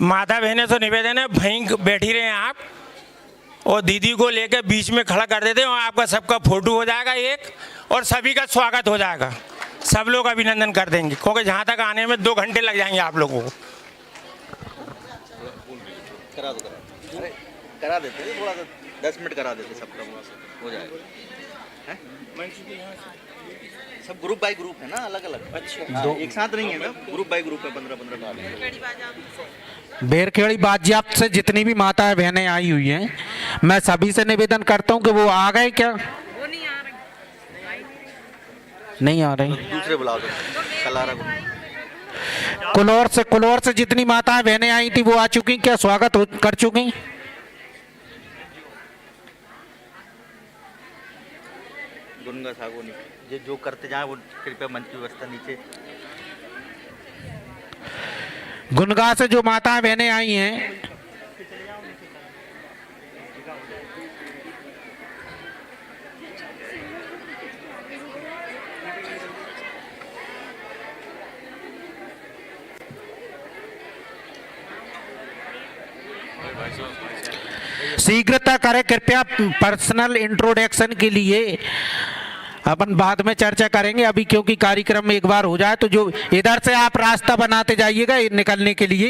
माता बहने से निवेदन है, वहीं बैठी रहे आप और दीदी को लेकर बीच में खड़ा कर देते हैं और आपका सबका फोटो हो जाएगा एक, और सभी का स्वागत हो जाएगा। सब लोग अभिनंदन कर देंगे, क्योंकि जहाँ तक आने में 2 घंटे लग जाएंगे आप लोगों को। करा देते हैं, थोड़ा सा 10 मिनट करा देते, सबका हो जाएगा। सब ग्रुप बाय ग्रुप है ना, अलग अलग। अच्छा, एक साथ नहीं है ना, ग्रुप बाय ग्रुप है, 15-15 बेरखेड़ी बाजियाप्त से जितनी भी माताएं बहनें आई हुई हैं, मैं सभी से निवेदन करता हूं कि वो आ गए क्या? वो नहीं आ रही, नहीं आ रही। दूसरे बुला दो, कल आ रहा। कुलौर से जितनी माताएं बहनें आई थी वो आ चुकी क्या? स्वागत कर चुकी? गुनगा सागोनी जो करते जाए वो कृपया मंच की व्यवस्था नीचे। गुनगा से जो माताएं बहनें आई हैं, शीघ्रता करें कृपया। पर्सनल इंट्रोडक्शन के लिए अपन बाद में चर्चा करेंगे, अभी क्योंकि कार्यक्रम में एक बार हो जाए तो जो इधर से आप रास्ता बनाते जाइएगा निकलने के लिए।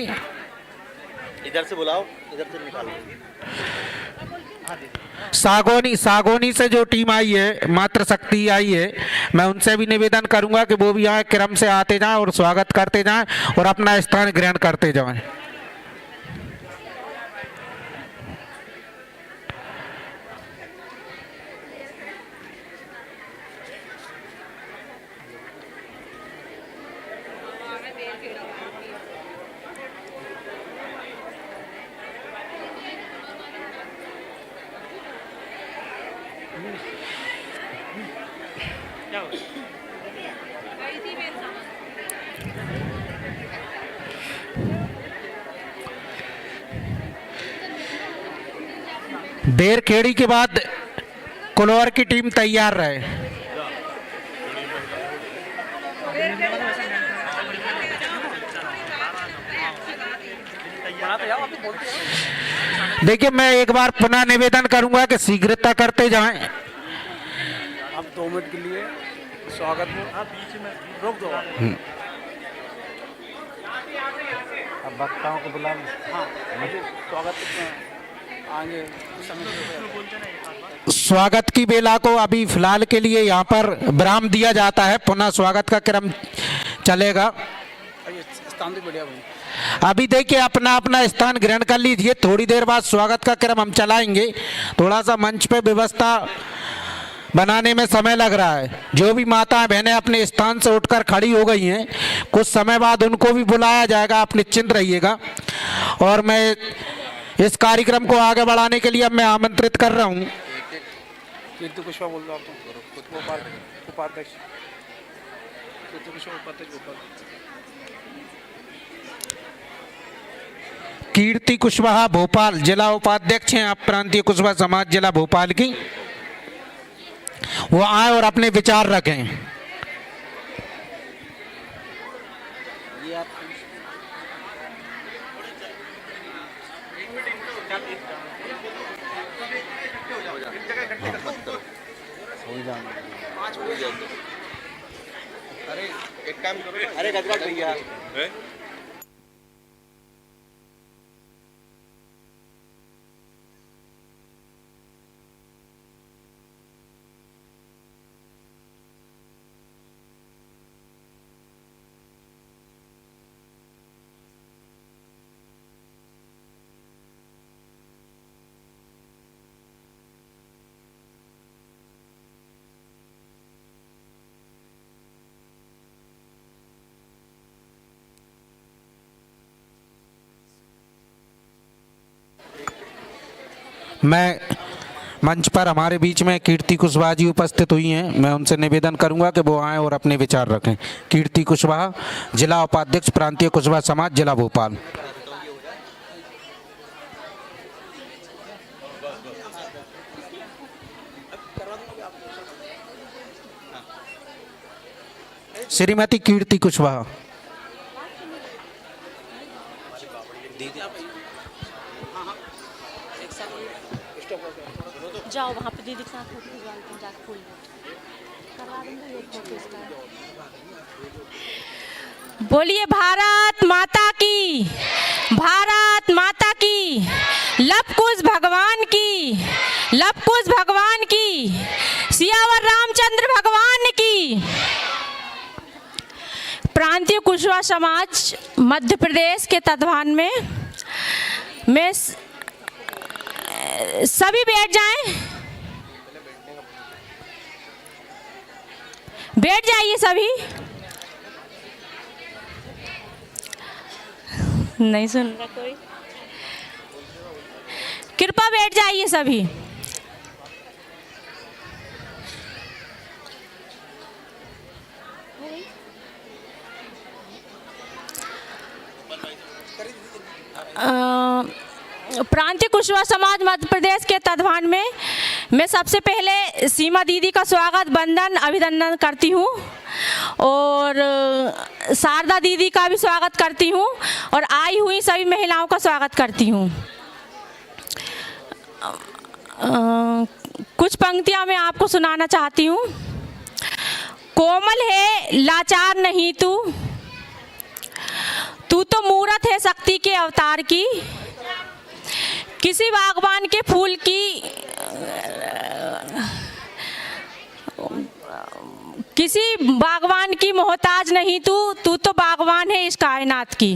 इधर से बुलाओ, इधर से निकालो। सागोनी से जो टीम आई है, मातृशक्ति आई है, मैं उनसे भी निवेदन करूंगा कि वो भी यहाँ क्रम से आते जाएं और स्वागत करते जाएं और अपना स्थान ग्रहण करते जाएं। बेरखेड़ी के बाद कुलौर की टीम तैयार रहे। देखिए, मैं एक बार पुनः निवेदन करूंगा कि शीघ्रता करते जाएं। अब 2 मिनट के लिए स्वागत में आप बीच में रोक दो। अब वक्ताओं को बुला लो। हाँ, स्वागत आगे स्वागत की बेला को अभी फिलहाल के लिए यहाँ पर विराम दिया जाता है, पुनः स्वागत का क्रम चलेगा। स्थान भी बढ़िया भाई। अभी देखिए, अपना अपना स्थान ग्रहण कर लीजिए, थोड़ी देर बाद स्वागत का क्रम हम चलाएंगे। थोड़ा सा मंच पे व्यवस्था बनाने में समय लग रहा है। जो भी माताएं बहनें अपने स्थान से उठकर खड़ी हो गई हैं, कुछ समय बाद उनको भी बुलाया जाएगा, आप निश्चिंत रहिएगा। और मैं इस कार्यक्रम को आगे बढ़ाने के लिए अब मैं आमंत्रित कर रहा हूँ कीर्ति कुशवाहा बोल दो आप तो उपाध्यक्ष। कीर्ति कुशवाहा उपाध्यक्ष कीर्ति कुशवाहा भोपाल जिला उपाध्यक्ष हैं आप प्रांतीय कुशवाहा समाज जिला भोपाल की, वो आए और अपने विचार रखें। अरे एक काम करो, अरे गजराज भैया मैं मंच पर हमारे बीच में कीर्ति कुशवाहा जी उपस्थित हुई हैं, मैं उनसे निवेदन करूंगा कि वो आएँ और अपने विचार रखें। कीर्ति कुशवाहा जिला उपाध्यक्ष प्रांतीय कुशवाहा समाज जिला भोपाल। श्रीमती कीर्ति कुशवाहा। जाओ वहाँ पे दीदी के साथ फोटो खिंचवा लेते हैं, जाके फूल करवा देंगे एक फोटो इसका। बोलिए भारत माता की, भारत माता की, लव कुश भगवान की, लव कुश भगवान की, सियावर रामचंद्र भगवान की। प्रांतीय कुशवा समाज मध्य प्रदेश के तत्वान में मैं सभी बैठ जाएं, बैठ जाइए सभी। नहीं सुन रहा कोई, कृपया बैठ जाइए सभी। प्रांतीय कुशवा समाज मध्य प्रदेश के तत्वान में मैं सबसे पहले सीमा दीदी का स्वागत वंदन अभिनंदन करती हूँ और शारदा दीदी का भी स्वागत करती हूँ और आई हुई सभी महिलाओं का स्वागत करती हूँ। कुछ पंक्तियाँ मैं आपको सुनाना चाहती हूँ। कोमल है लाचार नहीं तू, तू तो मूरत है शक्ति के अवतार की। किसी बागवान के फूल की, किसी बागवान की मोहताज नहीं तू, तू तो बागवान है इस कायनात की।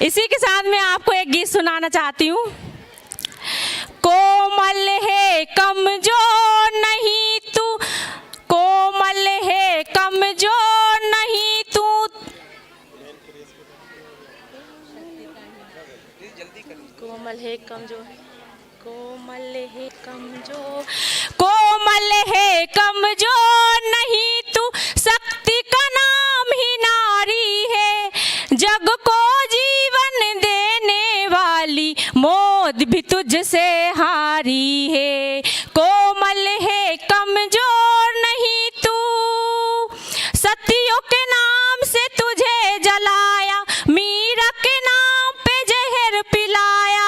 इसी के साथ मैं आपको एक गीत सुनाना चाहती हूँ। कोमल है कमजोर नहीं तू, कोमल है कमजोर नहीं तू, कोमल है कमजोर, कोमल है कमजोर, कोमल है कमजोर नहीं तू, शक्ति का नाम ही नारी है, जग को जीवन देने वाली मौत भी तुझसे हारी है। कोमल है कमजोर नहीं तू, सतियों के नाम से तुझे जलाया, मीरा के नाम पे जहर पिलाया,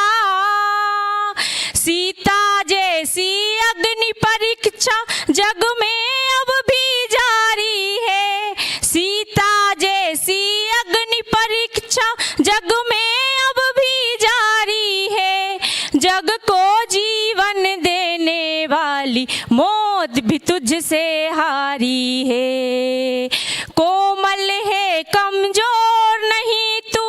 सीता जैसी अग्नि परीक्षा जग में अब भी जारी है, सीता जैसी अग्नि परीक्षा जग में अब भी जारी है, जग को जीवन देने वाली मौत भी तुझसे हारी है। कोमल है कमजोर नहीं तू,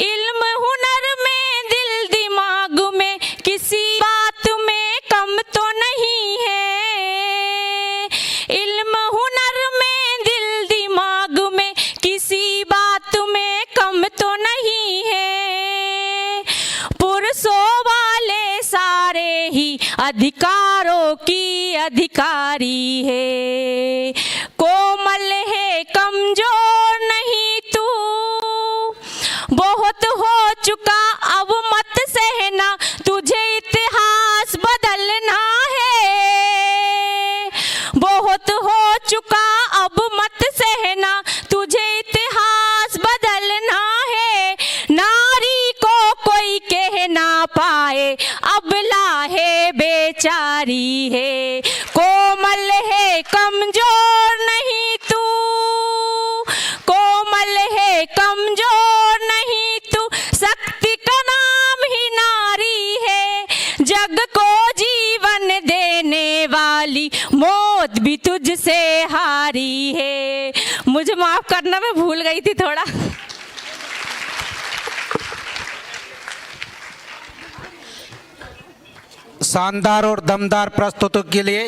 इल्म हुनर में दिल दिमाग में किसी बात में कम तो नहीं है, इल्म हुनर में दिल दिमाग में किसी बात में कम तो नहीं है, पुरुषों वाले सारे ही अधिकारों की अधिकारी है। कोमल है कमजोर नहीं तू, बहुत हो चुका अब मत सहना, तुझे इतिहास बदलना है, बहुत हो चुका अब मत सहना, तुझे इतिहास बदलना है, नारी को कोई कह ना पाए अबला है बेचारी है। कोमल है कमजोर नहीं तू, कोमल है कमजोर नहीं तू, शक्ति का नाम ही नारी है, जग को जीवन देने वाली मौत भी तुझसे हारी है। मुझे माफ करना, मैं भूल गई थी थोड़ा। शानदार और दमदार प्रस्तुति के लिए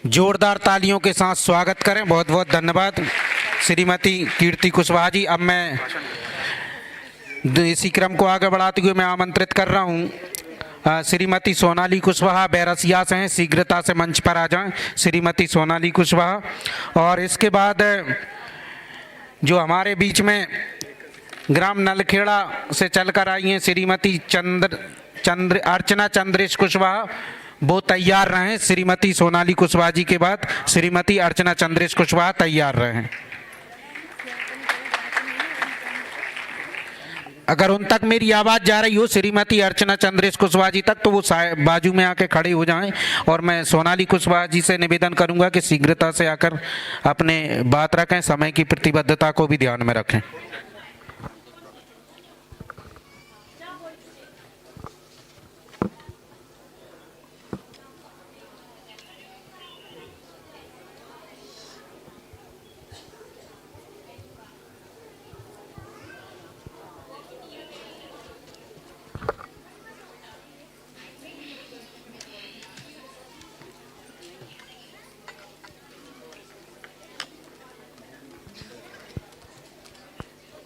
जोरदार तालियों के साथ स्वागत करें। बहुत बहुत धन्यवाद श्रीमती कीर्ति कुशवाहा जी। अब मैं इसी क्रम को आगे बढ़ाते हुए मैं आमंत्रित कर रहा हूं श्रीमती सोनाली कुशवाहा बैरसिया से हैं, शीघ्रता से मंच पर आ जाएं श्रीमती सोनाली कुशवाहा। और इसके बाद जो हमारे बीच में ग्राम नलखेड़ा से चलकर आई हैं श्रीमती अर्चना चंद्रेश कुशवाहा, वो तैयार रहें। श्रीमती सोनाली कुशवाहा जी के बाद श्रीमती अर्चना चंद्रेश कुशवाहा तैयार रहें। अगर उन तक मेरी आवाज़ जा रही हो श्रीमती अर्चना चंद्रेश कुशवाहा जी तक, तो वो बाजू में आके खड़े हो जाएं। और मैं सोनाली कुशवाहा जी से निवेदन करूंगा कि शीघ्रता से आकर अपने बात रखें, समय की प्रतिबद्धता को भी ध्यान में रखें।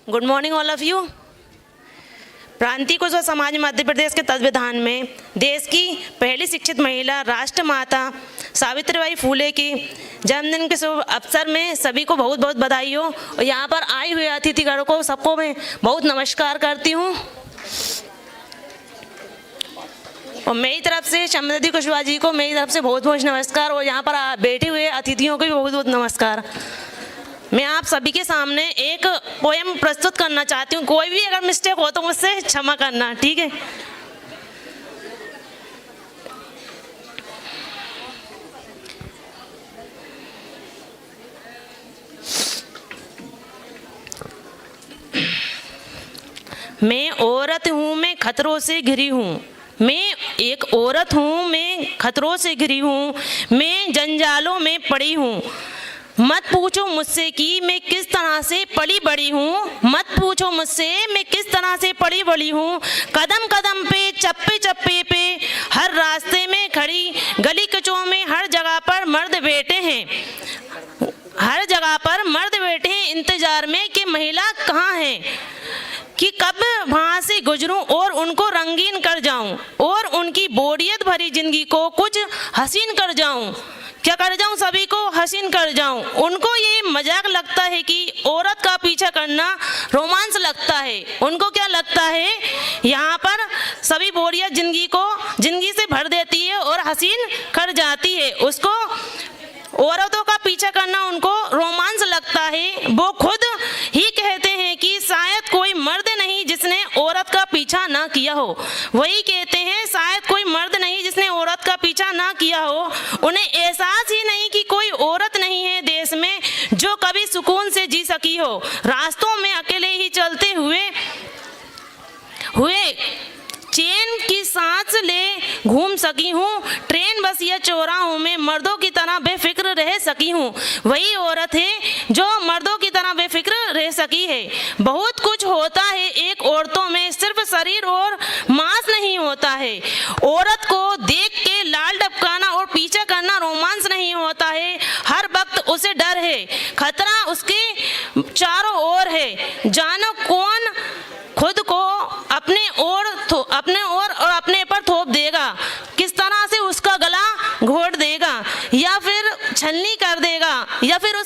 Good morning all of you. प्रांतीय कुशवाहा समाज मध्य प्रदेश के तत्वावधान में देश की पहली शिक्षित महिला राष्ट्रमाता सावित्रीबाई फूले की जन्मदिन के शुभ अवसर में सभी को बहुत बहुत बधाई हो। और यहाँ पर आए हुए अतिथिगणों को सबको मैं बहुत नमस्कार करती हूँ। और मेरी तरफ से श्रीमती कुशवाहा जी को मेरी तरफ से बहुत बहुत नमस्कार। और यहाँ पर बैठे हुए अतिथियों को भी बहुत बहुत नमस्कार। मैं आप सभी के सामने एक पोएम प्रस्तुत करना चाहती हूँ। कोई भी अगर मिस्टेक हो तो मुझसे क्षमा करना, ठीक है। मैं औरत हूँ, मैं खतरों से घिरी हूँ। मैं एक औरत हूँ, मैं खतरों से घिरी हूँ। मैं जंजालों में पड़ी हूँ। मत पूछो मुझसे कि मैं किस तरह से पली बड़ी हूँ। मत पूछो मुझसे मैं किस तरह से पली बड़ी हूँ। कदम कदम पे, चप्पे चप्पे पे, हर रास्ते में खड़ी, गली कचों में हर जगह पर मर्द बैठे हैं। हर जगह पर मर्द बैठे हैं इंतजार में कि महिला कहाँ है, कि कब वहाँ से गुजरूं और उनको रंगीन कर जाऊं और उनकी बोरियत भरी जिंदगी को कुछ हसीन कर जाऊं। क्या कर जाऊं? सभी को हसीन कर जाऊं। उनको ये मजाक लगता है कि औरत का पीछा करना रोमांस लगता है। उनको क्या लगता है, यहाँ पर सभी बोरियत जिंदगी से भर देती है और हसीन कर जाती है। उसको औरतों का पीछा करना उनको रोमांस लगता है। वो खुद ही कहते हैं कि शायद कोई मर्द नहीं जिसने औरत का पीछा ना किया हो। वही कहते हैं शायद कोई मर्द नहीं जिसने औरत का पीछा ना किया हो। उन्हें एहसास ही नहीं कि कोई औरत नहीं है देश में जो कभी सुकून से जी सकी हो। रास्तों में अकेले ही चलते हुए चैन की सांस ले घूम सकी हूँ। ट्रेन बस या चौराहों में मर्दों की तरह बेफिक्र रह सकी हूँ। वही औरत है जो मर्दों की तरह बेफिक्र रह सकी है। बहुत कुछ होता है एक औरतों में, सिर्फ शरीर और मांस नहीं होता है। औरत को देख के लाल टपकाना और पीछा करना रोमांस नहीं होता है। हर वक्त उसे डर है, खतरा उसके चारों ओर है। जानो कौन खुद को अपने और अपने पर थोप देगा, किस तरह से उसका गला घोट देगा या फिर छलनी कर देगा या फिर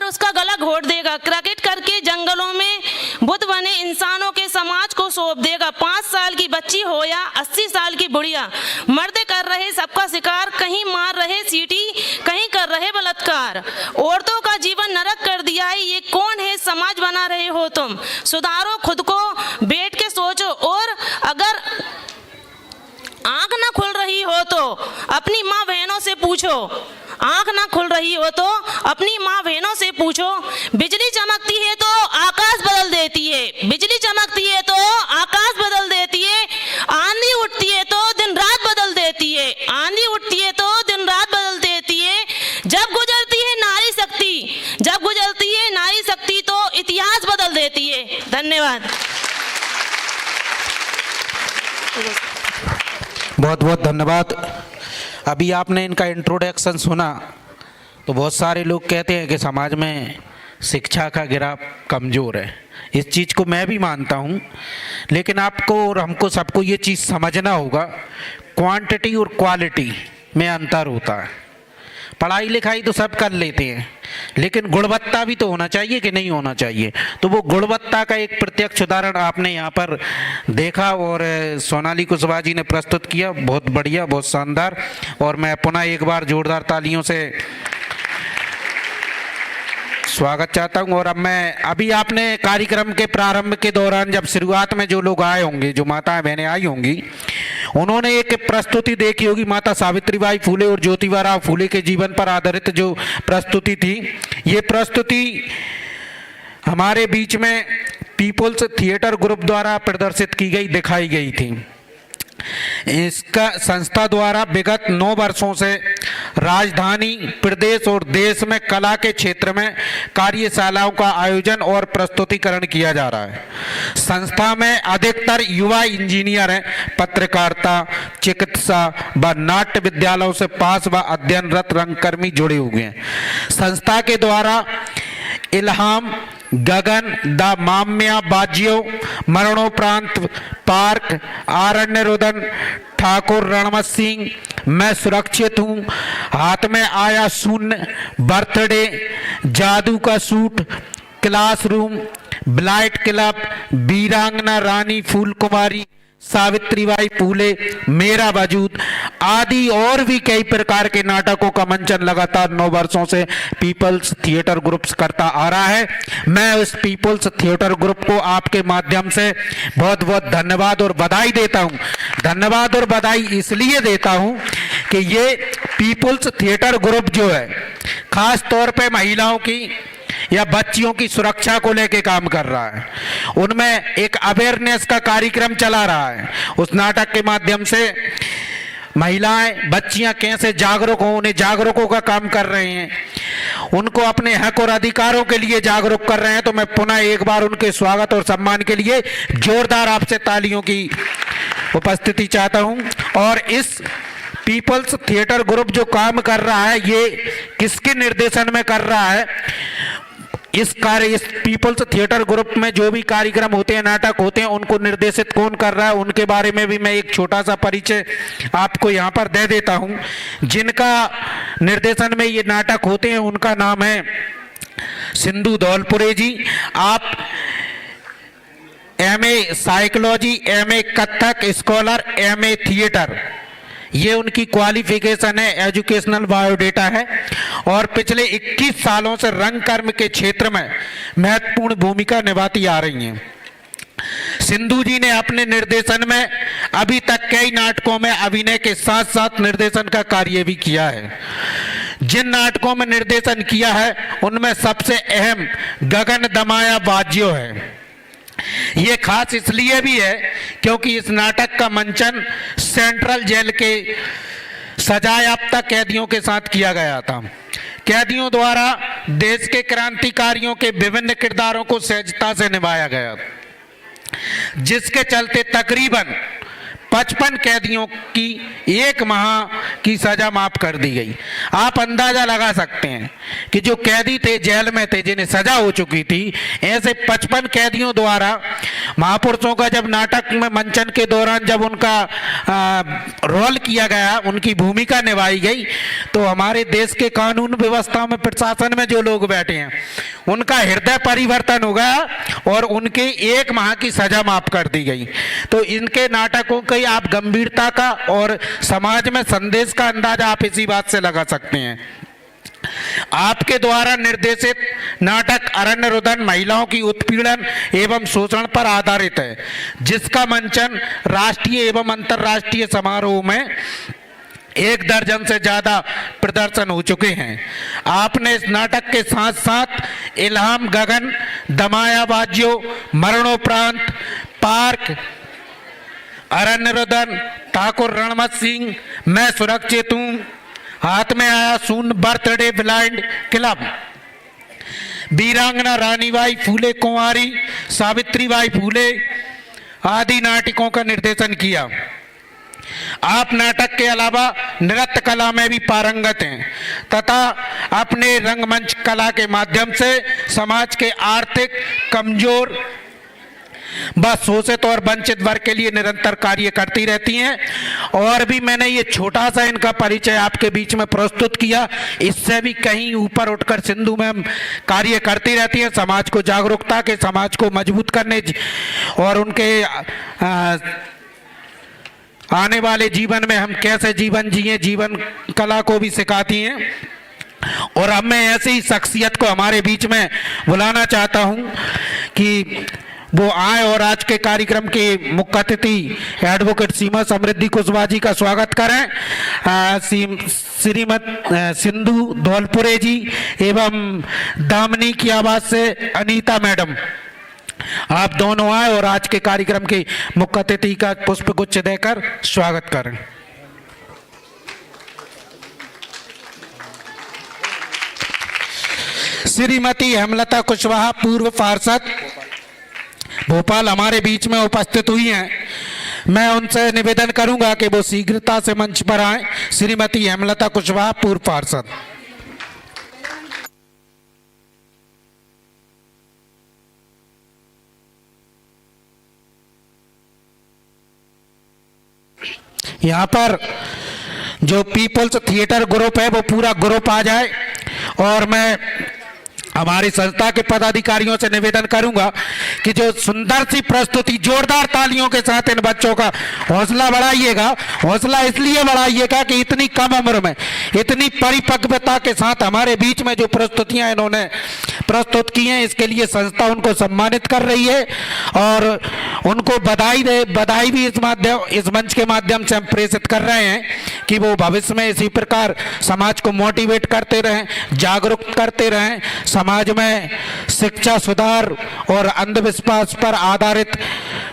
उसका गला घोट देगा। क्रिकेट करके जंगलों में बुत बने इंसानों के समाज को सौंप देगा। 5 साल की बच्ची हो या 80 साल की बुढ़िया, मर्द कर रहे सबका शिकार, कहीं मार रहे सीटी, कहीं कर रहे बलात्कार। औरतों का जीवन नरक कर दिया है, ये कौन है समाज बना रहे हो तुम। सुधारो खुद को, बैठ के सोचो। और अगर आंख ना खुल रही हो तो अपनी माँ बहनों से पूछो। आंख ना खुल रही हो तो अपनी माँ बहनों से पूछो। बिजली चमकती है तो आकाश बदल देती है। बिजली चमकती है तो आकाश बदल देती है। आंधी उठती है तो दिन रात बदल देती है। आंधी उठती है तो दिन रात बदल देती है। जब गुजरती है नारी शक्ति तो इतिहास बदल देती है। धन्यवाद। बहुत बहुत धन्यवाद। अभी आपने इनका इंट्रोडक्शन सुना तो बहुत सारे लोग कहते हैं कि समाज में शिक्षा का गिराव कमज़ोर है। इस चीज़ को मैं भी मानता हूँ, लेकिन आपको और हमको सबको ये चीज़ समझना होगा, क्वांटिटी और क्वालिटी में अंतर होता है। पढ़ाई लिखाई तो सब कर लेते हैं, लेकिन गुणवत्ता भी तो होना चाहिए कि नहीं होना चाहिए। तो वो गुणवत्ता का एक प्रत्यक्ष उदाहरण आपने यहाँ पर देखा और सोनाली कुशवाहा जी ने प्रस्तुत किया। बहुत बढ़िया, बहुत शानदार। और मैं पुनः एक बार जोरदार तालियों से स्वागत चाहता हूं। और अब मैं अभी आपने कार्यक्रम के प्रारंभ के दौरान जब शुरुआत में जो लोग आए होंगे, जो माताएं बहनें आई होंगी, उन्होंने एक प्रस्तुति देखी होगी, माता सावित्रीबाई फूले और ज्योतिबा फूले के जीवन पर आधारित जो प्रस्तुति थी। ये प्रस्तुति हमारे बीच में पीपुल्स थिएटर ग्रुप द्वारा प्रदर्शित की गई, दिखाई गई थी। इसका संस्था द्वारा विगत 9 वर्षों से राजधानी प्रदेश और देश में कला के क्षेत्र में कार्यशालाओं का आयोजन और प्रस्तुतिकरण किया जा रहा है। संस्था में अधिकतर युवा इंजीनियर हैं, पत्रकारिता, चिकित्सा व नाट्य विद्यालयों से पास व अध्ययनरत रंगकर्मी जुड़े हुए हैं। संस्था के द्वारा इल्हाम, गगन, द माम्या बाजियो, मरणोपरांत, पार्क, आरण्य रुदन, ठाकुर रणमत सिंह, मैं सुरक्षित हूँ, हाथ में आया शून्य, बर्थडे, जादू का सूट, क्लासरूम, ब्लाइट क्लब, वीरांगना रानी फूल कुमारी सावित्रीबाई फूले, मेरा वजूद आदि और भी कई प्रकार के नाटकों का मंचन लगातार 9 वर्षों से पीपल्स थिएटर ग्रुप्स करता आ रहा है। मैं इस पीपल्स थिएटर ग्रुप को आपके माध्यम से बहुत बहुत धन्यवाद और बधाई देता हूं। धन्यवाद और बधाई इसलिए देता हूं कि ये पीपल्स थिएटर ग्रुप जो है खास तौर पे महिलाओं की या बच्चियों की सुरक्षा को लेके काम कर रहा है। उनमें एक अवेयरनेस का कार्यक्रम चला रहा है। उस नाटक के माध्यम से महिलाएं, बच्चियां कैसे जागरूक हों, उन्हें जागरूकों का काम कर रहे हैं, उनको अपने हक और अधिकारों के लिए जागरूक कर रहे हैं। तो मैं पुनः एक बार उनके स्वागत और सम्मान के लिए जोरदार आपसे तालियों की उपस्थिति चाहता हूं। और इस पीपल्स थिएटर ग्रुप जो काम कर रहा है, ये किसके निर्देशन में कर रहा है? इस पीपल्स थिएटर ग्रुप में जो भी कार्यक्रम होते हैं, नाटक होते हैं, उनको निर्देशित कौन कर रहा है, उनके बारे में भी मैं एक छोटा सा परिचय आपको यहाँ पर दे देता हूँ। जिनका निर्देशन में ये नाटक होते हैं उनका नाम है सिंधु धौलपुरे जी। आप MA psychology, MA Kathak scholar, MA theatre, ये उनकी क्वालिफिकेशन है, एजुकेशनल बायोडेटा है। और पिछले 21 सालों से रंगकर्म के क्षेत्र में महत्वपूर्ण भूमिका निभाती आ रही हैं। सिंधु जी ने अपने निर्देशन में अभी तक कई नाटकों में अभिनय के साथ साथ निर्देशन का कार्य भी किया है। जिन नाटकों में निर्देशन किया है उनमें सबसे अहम गगन दमाया बाजियो है। ये खास इसलिए भी है क्योंकि इस नाटक का मंचन सेंट्रल जेल के सजायाफ्ता कैदियों के साथ किया गया था। कैदियों द्वारा देश के क्रांतिकारियों के विभिन्न किरदारों को सहजता से निभाया गया, जिसके चलते तकरीबन 55 कैदियों की 1 माह की सजा माफ कर दी गई। आप अंदाजा लगा सकते हैं कि जो कैदी थे जेल में थे, जिन्हें सजा हो चुकी थी, ऐसे 55 कैदियों द्वारा महापुरुषों का जब नाटक में मंचन के दौरान जब उनका रोल किया गया, उनकी भूमिका निभाई गई, तो हमारे देश के कानून व्यवस्था में, प्रशासन में जो लोग बैठे हैं, उनका हृदय परिवर्तन हो गया और उनके 1 माह की सजा माफ कर दी गई। तो इनके नाटकों की आप गंभीरता का और समाज में संदेश का अंदाजा आप इसी बात से लगा सकते हैं। आपके द्वारा निर्देशित नाटक अरण्य रुदन महिलाओं की उत्पीड़न एवं शोषण पर आधारित है, जिसका मंचन राष्ट्रीय एवं अंतर्राष्ट्रीय समारोह में 1 दर्जन से ज्यादा प्रदर्शन हो चुके हैं। आपने इस नाटक के साथ साथ इल्हाम, गगन, दमाया बाजियो, मरणोपरांत, पार्क, अरण्य रुदन, ठाकुर रणमत सिंह, मैं सुरक्षित हूँ, हाथ में आया शून्य, बर्थडे, ब्लाइंड क्लब, वीरांगना रानीबाई फूले कुंवारी सावित्रीबाई फूले आदि नाटकों का निर्देशन किया। आप नाटक के अलावा नृत्य कला में भी पारंगत हैं तथा अपने रंगमंच कला के माध्यम से समाज के आर्थिक कमजोर व शोषित और वंचित वर्ग के लिए निरंतर कार्य करती रहती हैं। और भी मैंने ये छोटा सा इनका परिचय आपके बीच में प्रस्तुत किया, इससे भी कहीं ऊपर उठकर सिंधु मैम कार्य करती रहती हैं समाज को जागरूकता के, समाज को मजबूत करने और उनके आने वाले जीवन में हम कैसे जीवन जिए, जीवन कला को भी सिखाती हैं। और अब मैं ऐसी शख्सियत को हमारे बीच में बुलाना चाहता हूं कि वो आए और आज के कार्यक्रम के मुख्य अतिथि एडवोकेट सीमा समृद्धि कुशवाहा जी का स्वागत करें। श्रीमती सिंधु धौलपुरे जी एवं दामिनी की आवाज से अनीता मैडम, आप दोनों आए और आज के कार्यक्रम के मुख्य अतिथि का पुष्प गुच्छ देकर स्वागत करें। श्रीमती हेमलता कुशवाहा पूर्व पार्षद भोपाल हमारे बीच में उपस्थित हुई हैं। मैं उनसे निवेदन करूंगा कि वो शीघ्रता से मंच पर आए। श्रीमती हेमलता कुशवाहा पूर्व पार्षद। यहाँ पर जो पीपल्स थिएटर ग्रुप है वो पूरा ग्रुप आ जाए और मैं हमारी संस्था के पदाधिकारियों से निवेदन करूंगा कि जो सुंदर सी प्रस्तुति, जोरदार तालियों के साथ इन बच्चों का हौसला बढ़ाइएगा। हौसला इसलिए बढ़ाइएगा कि इतनी कम उम्र में इतनी परिपक्वता के साथ हमारे बीच में जो प्रस्तुतियां इन्होंने प्रस्तुत की हैं, इसके लिए संस्था उनको सम्मानित कर रही है और उनको बधाई भी इस मंच के माध्यम से हम प्रेषित कर रहे हैं कि वो भविष्य में इसी प्रकार समाज को मोटिवेट करते रहें, जागरूक करते रहें, समाज में शिक्षा सुधार और अंधविश्वास पर आधारित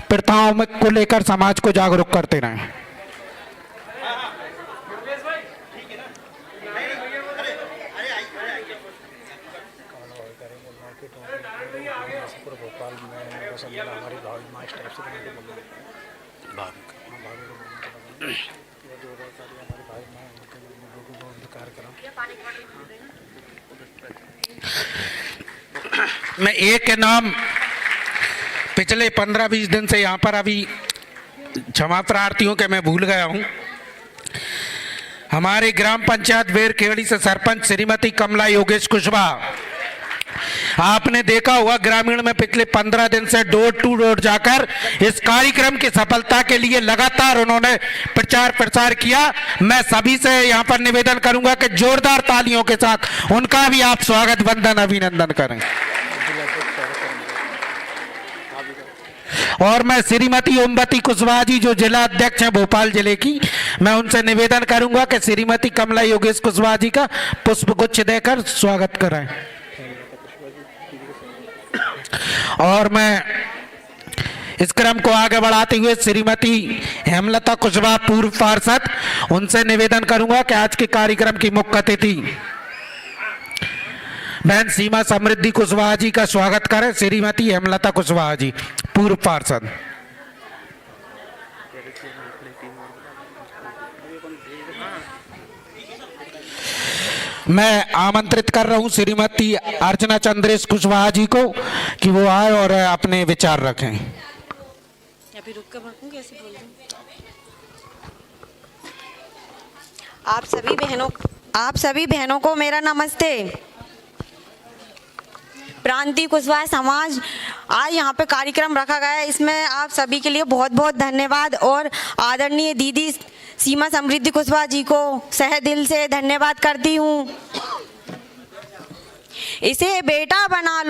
प्रथाओं को लेकर समाज को जागरूक करते रहें। मैं एक के नाम पिछले 15-20 दिन से यहाँ पर अभी क्षमा प्रार्थियों के मैं भूल गया हूँ। हमारे ग्राम पंचायत वेरखेड़ी से सरपंच श्रीमती कमला योगेश कुशवाहा, आपने देखा हुआ ग्रामीण में पिछले 15 दिन से डोर टू डोर जाकर इस कार्यक्रम की सफलता के लिए लगातार उन्होंने प्रचार प्रसार किया। मैं सभी से यहाँ पर निवेदन करूंगा कि जोरदार तालियों के साथ उनका भी आप स्वागत वंदन अभिनंदन करें। और मैं श्रीमती ओमवती कुशवाहा जी जो जिला अध्यक्ष हैं भोपाल जिले की, मैं उनसे निवेदन करूंगा कि श्रीमती कमला योगेश कुशवाहा जी का पुष्प गुच्छ देकर स्वागत कराएं। और मैं इस क्रम को आगे बढ़ाते हुए श्रीमती हेमलता कुशवाहा पूर्व पार्षद, उनसे निवेदन करूंगा कि आज के कार्यक्रम की मुख्य अतिथि बहन सीमा समृद्धि कुशवाहा जी का स्वागत करें। श्रीमती हेमलता कुशवाहा जी पूर्व पार्षद। मैं आमंत्रित कर रहा हूं श्रीमती अर्चना चंद्रेश कुशवाहा जी को कि वो आए और अपने विचार रखें। अभी रुक कर रखूं, कैसे बोल दूं? आप सभी बहनों को मेरा नमस्ते। प्रांतीय कुशवाहा समाज आज यहाँ पे कार्यक्रम रखा गया है, इसमें आप सभी के लिए बहुत बहुत धन्यवाद और आदरणीय दीदी सीमा समृद्धि कुशवाहा जी को सह दिल से धन्यवाद करती हूँ। इसे बेटा बना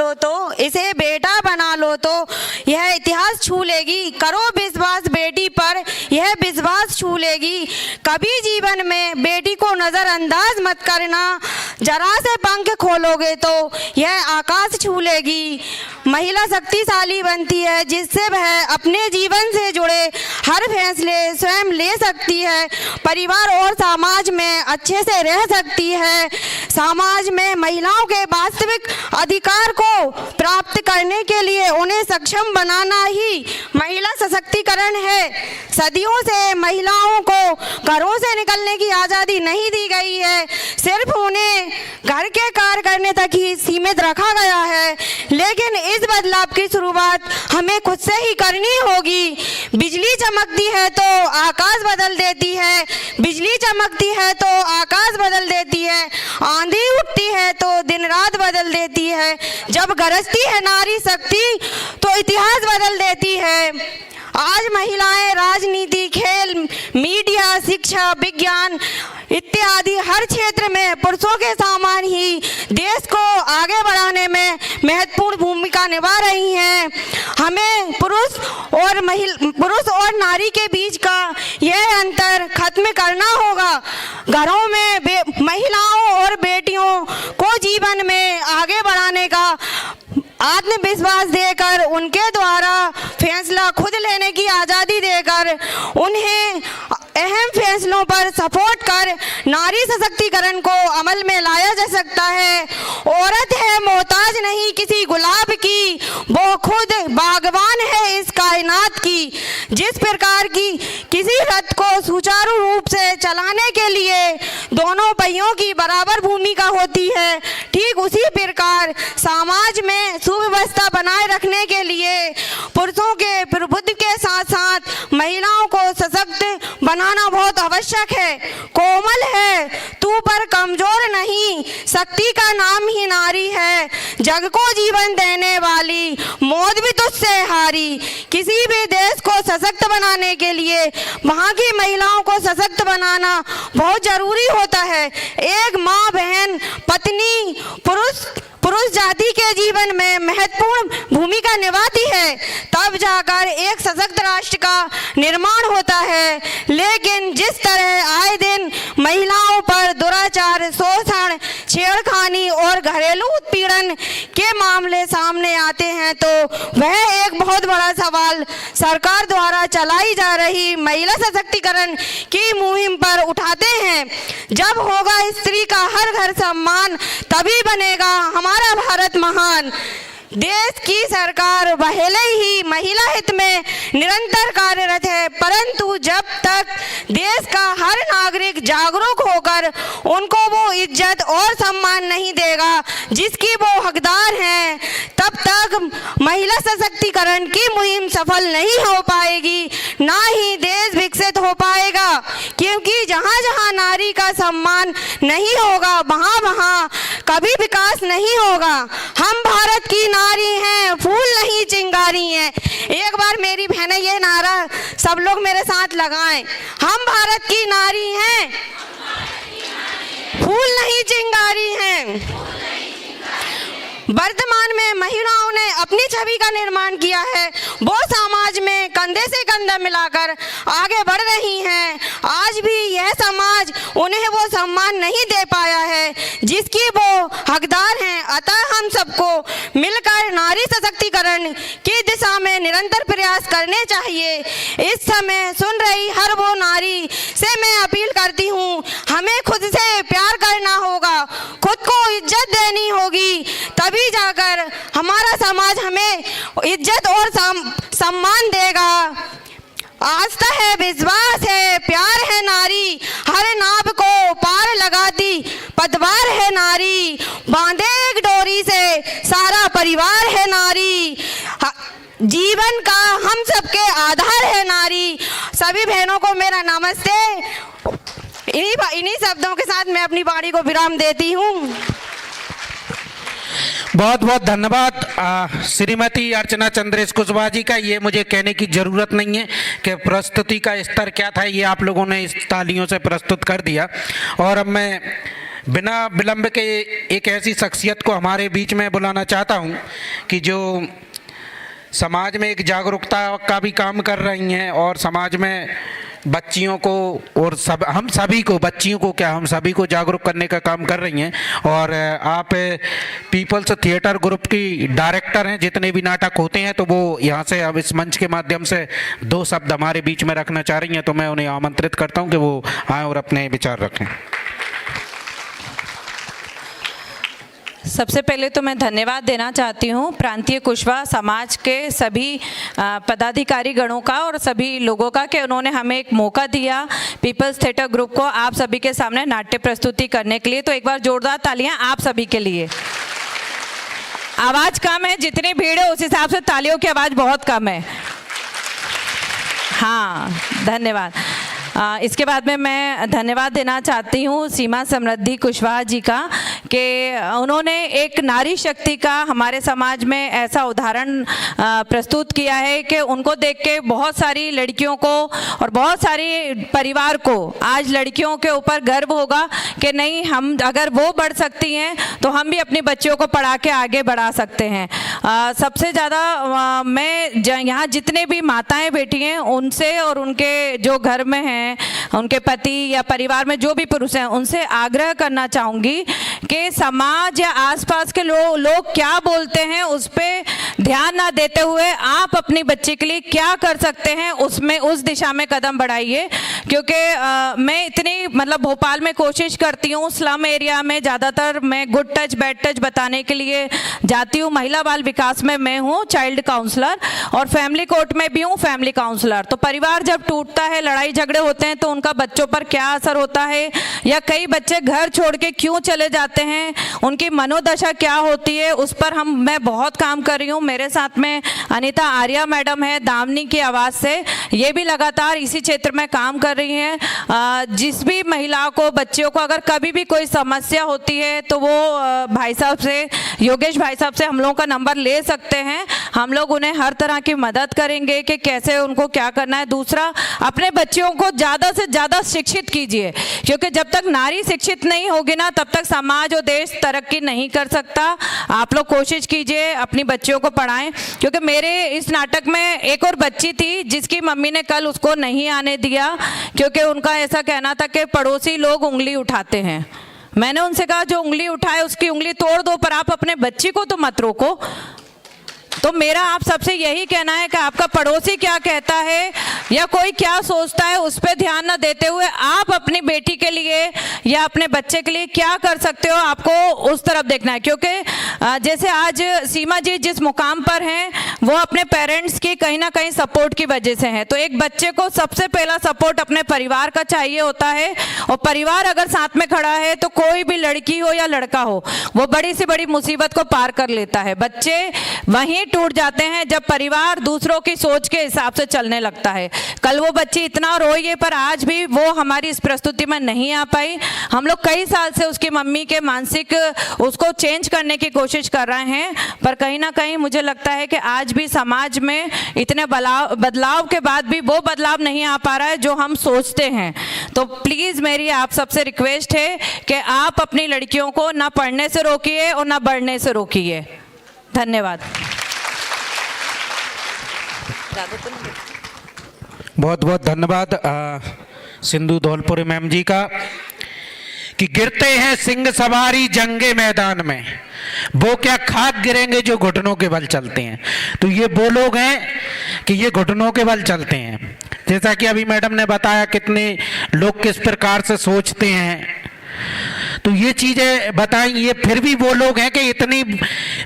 लो तो यह इतिहास छू लेगी। करो विश्वास बेटी पर, यह विश्वास छू लेगी। कभी जीवन में बेटी को नजरअंदाज मत करना, जरा से पंख खोलोगे तो यह आकाश छू लेगी। महिला शक्तिशाली बनती है जिससे वह अपने जीवन से जुड़े हर फैसले स्वयं ले सकती है, परिवार और समाज में अच्छे से रह सकती है। समाज में महिलाओं के वास्तविक अधिकार को प्राप्त करने के लिए उन्हें सक्षम बनाना ही महिला सशक्तिकरण है। सदियों से महिलाओं को घरों से निकलने की आज़ादी नहीं दी गई है, सिर्फ उन्हें घर के कार्य करने तक ही सीमित रखा गया है। लेकिन इस बदलाव की शुरुआत हमें खुद से ही करनी होगी। बिजली चमकती है तो आकाश बदल देती है, बिजली चमकती है तो आकाश बदल देती है, आंधी उठती है तो दिन रात बदल देती है, जब गरजती है नारी शक्ति तो इतिहास बदल देती है। आज महिलाएं राजनीति, खेल, मीडिया, शिक्षा, विज्ञान इत्यादि हर क्षेत्र में पुरुषों के समान ही देश को आगे बढ़ाने में महत्वपूर्ण भूमिका निभा रही हैं। हमें पुरुष और नारी के बीच का यह अंतर खत्म करना होगा। घरों में महिलाओं और बेटियों को जीवन में आगे बढ़ाने का आत्मविश्वास देकर, उनके द्वारा फैसला खुद लेने की आज़ादी देकर, उन्हें अहम फैसलों पर सपोर्ट कर नारी सशक्तिकरण को अमल में लाया जा सकता है। औरत है मोहताज नहीं किसी गुलाब की, वो खुद बागवान है इस कायनात की। जिस प्रकार की किसी रथ को सुचारू रूप से चलाने के लिए दोनों पहियों की बराबर भूमिका होती है, ठीक उसी प्रकार समाज में सुव्यवस्था बनाए रखने के लिए पुरुषों के प्रभुत्व के साथ साथ महिलाओं को सशक्त बनाना बहुत आवश्यक है। कोमल है तू पर कमजोर नहीं, शक्ति का नाम ही नारी है, जग को जीवन देने वाली, मौत भी तुझसे हारी। किसी भी देश को सशक्त बनाने के लिए वहाँ की महिलाओं को सशक्त बनाना बहुत जरूरी होता है। एक माँ, बहन, पत्नी, पुरुष जाति के जीवन में महत्वपूर्ण भूमिका निभाती है, तब जाकर एक सशक्त राष्ट्र का निर्माण होता है। लेकिन जिस तरह आए दिन महिलाओं पर दुराचार, शोषण, छेड़खानी और घरेलू उत्पीड़न के मामले सामने आते हैं, तो वह एक बहुत बड़ा सवाल सरकार द्वारा चलाई जा रही महिला सशक्तिकरण की मुहिम पर उठाते हैं। जब होगा स्त्री का हर घर सम्मान, तभी बनेगा हमारा भारत महान। देश की सरकार पहले ही महिला हित में निरंतर कार्यरत है, परंतु जब तक देश का हर नागरिक जागरूक होकर उनको वो इज्जत और सम्मान नहीं देगा जिसकी वो हकदार हैं, तब तक महिला सशक्तिकरण की मुहिम सफल नहीं हो पाएगी, ना ही देश विकसित हो पाएगा। क्योंकि जहाँ जहाँ नारी का सम्मान नहीं होगा, वहाँ वहाँ कभी विकास नहीं होगा। हम भारत की नारी हैं, फूल नहीं चिंगारी हैं। एक बार मेरी बहनें ये नारा सब लोग मेरे साथ लगाएं, हम भारत की नारी हैं, फूल नहीं चिंगारी हैं। वर्तमान में महिलाओं ने अपनी छवि का निर्माण किया है, वो समाज में कंधे से कंधा मिलाकर आगे बढ़ रही हैं। आज भी यह समाज उन्हें वो सम्मान नहीं दे पाया है जिसकी वो हकदार हैं। अतः हम सबको मिलकर नारी सशक्तिकरण की दिशा में निरंतर प्रयास करने चाहिए। इस समय सुन रही हर वो नारी से मैं अपील करती हूँ, हमें खुद से प्यार करना होगा, खुद को इज्जत देनी होगी, तभी जाकर हमारा समाज हमें इज्जत और सम्मान देगा। आस्था है, विश्वास है, प्यार है नारी, हर नाव को पार लगाती पतवार है नारी, बांधे एक डोरी से सारा परिवार है नारी, जीवन का हम सबके आधार है नारी। सभी बहनों को मेरा नमस्ते। इन्हीं शब्दों के साथ मैं अपनी वाणी को विराम देती हूँ। बहुत बहुत धन्यवाद श्रीमती अर्चना चंद्रेश कुशवाहा जी का। ये मुझे कहने की ज़रूरत नहीं है कि प्रस्तुति का स्तर क्या था, ये आप लोगों ने इस तालियों से प्रस्तुत कर दिया। और अब मैं बिना विलंब के एक ऐसी शख्सियत को हमारे बीच में बुलाना चाहता हूँ कि जो समाज में एक जागरूकता का भी काम कर रही हैं और समाज में बच्चियों को और हम सभी को, बच्चियों को क्या, हम सभी को जागरूक करने का काम कर रही हैं। और आप पीपल्स थिएटर ग्रुप की डायरेक्टर हैं, जितने भी नाटक होते हैं तो वो यहाँ से अब इस मंच के माध्यम से 2 शब्द हमारे बीच में रखना चाह रही हैं, तो मैं उन्हें आमंत्रित करता हूँ कि वो आएँ और अपने विचार रखें। सबसे पहले तो मैं धन्यवाद देना चाहती हूँ प्रांतीय कुशवाहा समाज के सभी पदाधिकारी गणों का और सभी लोगों का कि उन्होंने हमें एक मौका दिया पीपल्स थिएटर ग्रुप को आप सभी के सामने नाट्य प्रस्तुति करने के लिए। तो एक बार जोरदार तालियां आप सभी के लिए। आवाज कम है, जितनी भीड़ है उस हिसाब से तालियों की आवाज बहुत कम है। हाँ, धन्यवाद। इसके बाद में मैं धन्यवाद देना चाहती हूँ सीमा समृद्धि कुशवाहा जी का कि उन्होंने एक नारी शक्ति का हमारे समाज में ऐसा उदाहरण प्रस्तुत किया है कि उनको देख के बहुत सारी लड़कियों को और बहुत सारी परिवार को आज लड़कियों के ऊपर गर्व होगा कि नहीं, हम अगर वो बढ़ सकती हैं तो हम भी अपनी बच्चियों को पढ़ा के आगे बढ़ा सकते हैं। सबसे ज़्यादा मैं यहाँ जितने भी माताएं बैठी हैं उनसे और उनके जो घर में हैं, उनके पति या परिवार में जो भी पुरुष हैं, उनसे आग्रह करना चाहूँगी कि समाज या आसपास के लोग क्या बोलते हैं उस पे ध्यान ना देते हुए आप अपनी बच्ची के लिए क्या कर सकते हैं उसमें उस दिशा में कदम बढ़ाइए। क्योंकि मैं इतनी मतलब भोपाल में कोशिश करती हूँ, स्लम एरिया में ज़्यादातर मैं गुड टच बैड टच बताने के लिए जाती हूँ। महिला बाल विकास में मैं हूँ चाइल्ड काउंसलर और फैमिली कोर्ट में भी हूँ फैमिली काउंसलर। तो परिवार जब टूटता है, लड़ाई झगड़े होते हैं तो उनका बच्चों पर क्या असर होता है, या कई बच्चे घर छोड़ के क्यों चले जाते हैं, उनकी मनोदशा क्या होती है, उस पर मैं बहुत काम कर रही हूँ। मेरे साथ में अनीता आर्या मैडम है दामनी की आवाज़ से, ये भी लगातार इसी क्षेत्र में काम कर रही हैं। जिस भी महिला को, बच्चियों को अगर कभी भी कोई समस्या होती है तो वो भाई साहब से, योगेश भाई साहब से हम लोगों का नंबर ले सकते हैं। हम लोग उन्हें हर तरह की मदद करेंगे कि कैसे उनको क्या करना है। दूसरा, अपने बच्चियों को ज़्यादा से ज़्यादा शिक्षित कीजिए, क्योंकि जब तक नारी शिक्षित नहीं होगी ना तब तक समाज और देश तरक्की नहीं कर सकता। आप लोग कोशिश कीजिए अपनी बच्चियों को पढ़ाएं, क्योंकि मेरे इस नाटक में एक और बच्ची थी जिसकी मम्मी ने कल उसको नहीं आने दिया, क्योंकि उनका ऐसा कहना था कि पड़ोसी लोग उंगली उठाते हैं। मैंने उनसे कहा जो उंगली उठाए उसकी उंगली तोड़ दो, पर आप अपने बच्ची को तो मत रोको। तो मेरा आप सबसे यही कहना है कि आपका पड़ोसी क्या कहता है या कोई क्या सोचता है उस पर ध्यान न देते हुए आप अपनी बेटी के लिए या अपने बच्चे के लिए क्या कर सकते हो, आपको उस तरफ देखना है। क्योंकि जैसे आज सीमा जी जिस मुकाम पर हैं वो अपने पेरेंट्स की कहीं ना कहीं सपोर्ट की वजह से है। तो एक बच्चे को सबसे पहला सपोर्ट अपने परिवार का चाहिए होता है, और परिवार अगर साथ में खड़ा है तो कोई भी लड़की हो या लड़का हो वो बड़ी से बड़ी मुसीबत को पार कर लेता है। बच्चे वहीं टूट जाते हैं जब परिवार दूसरों की सोच के हिसाब से चलने लगता है। कल वो बच्ची इतना रोई है पर आज भी वो हमारी इस प्रस्तुति में नहीं आ पाई। हम लोग कई साल से उसकी मम्मी के मानसिक उसको चेंज करने की कोशिश कर रहे हैं, पर कहीं ना कहीं मुझे लगता है कि आज भी समाज में इतने बदलाव के बाद भी वो बदलाव नहीं आ पा रहा है जो हम सोचते हैं। तो प्लीज़ मेरी आप सबसे रिक्वेस्ट है कि आप अपनी लड़कियों को ना पढ़ने से रोकिए और ना बढ़ने से रोकिए। धन्यवाद। बहुत बहुत धन्यवाद सिंधु धौलपुरी मैम जी का कि गिरते हैं सिंह सवारी जंगे मैदान में, वो क्या खाक गिरेंगे जो घुटनों के बल चलते हैं। तो ये वो लोग हैं कि ये घुटनों के बल चलते हैं। जैसा कि अभी मैडम ने बताया कितने लोग किस प्रकार से सोचते हैं, तो ये चीजें बताई। ये फिर भी वो लोग हैं कि इतनी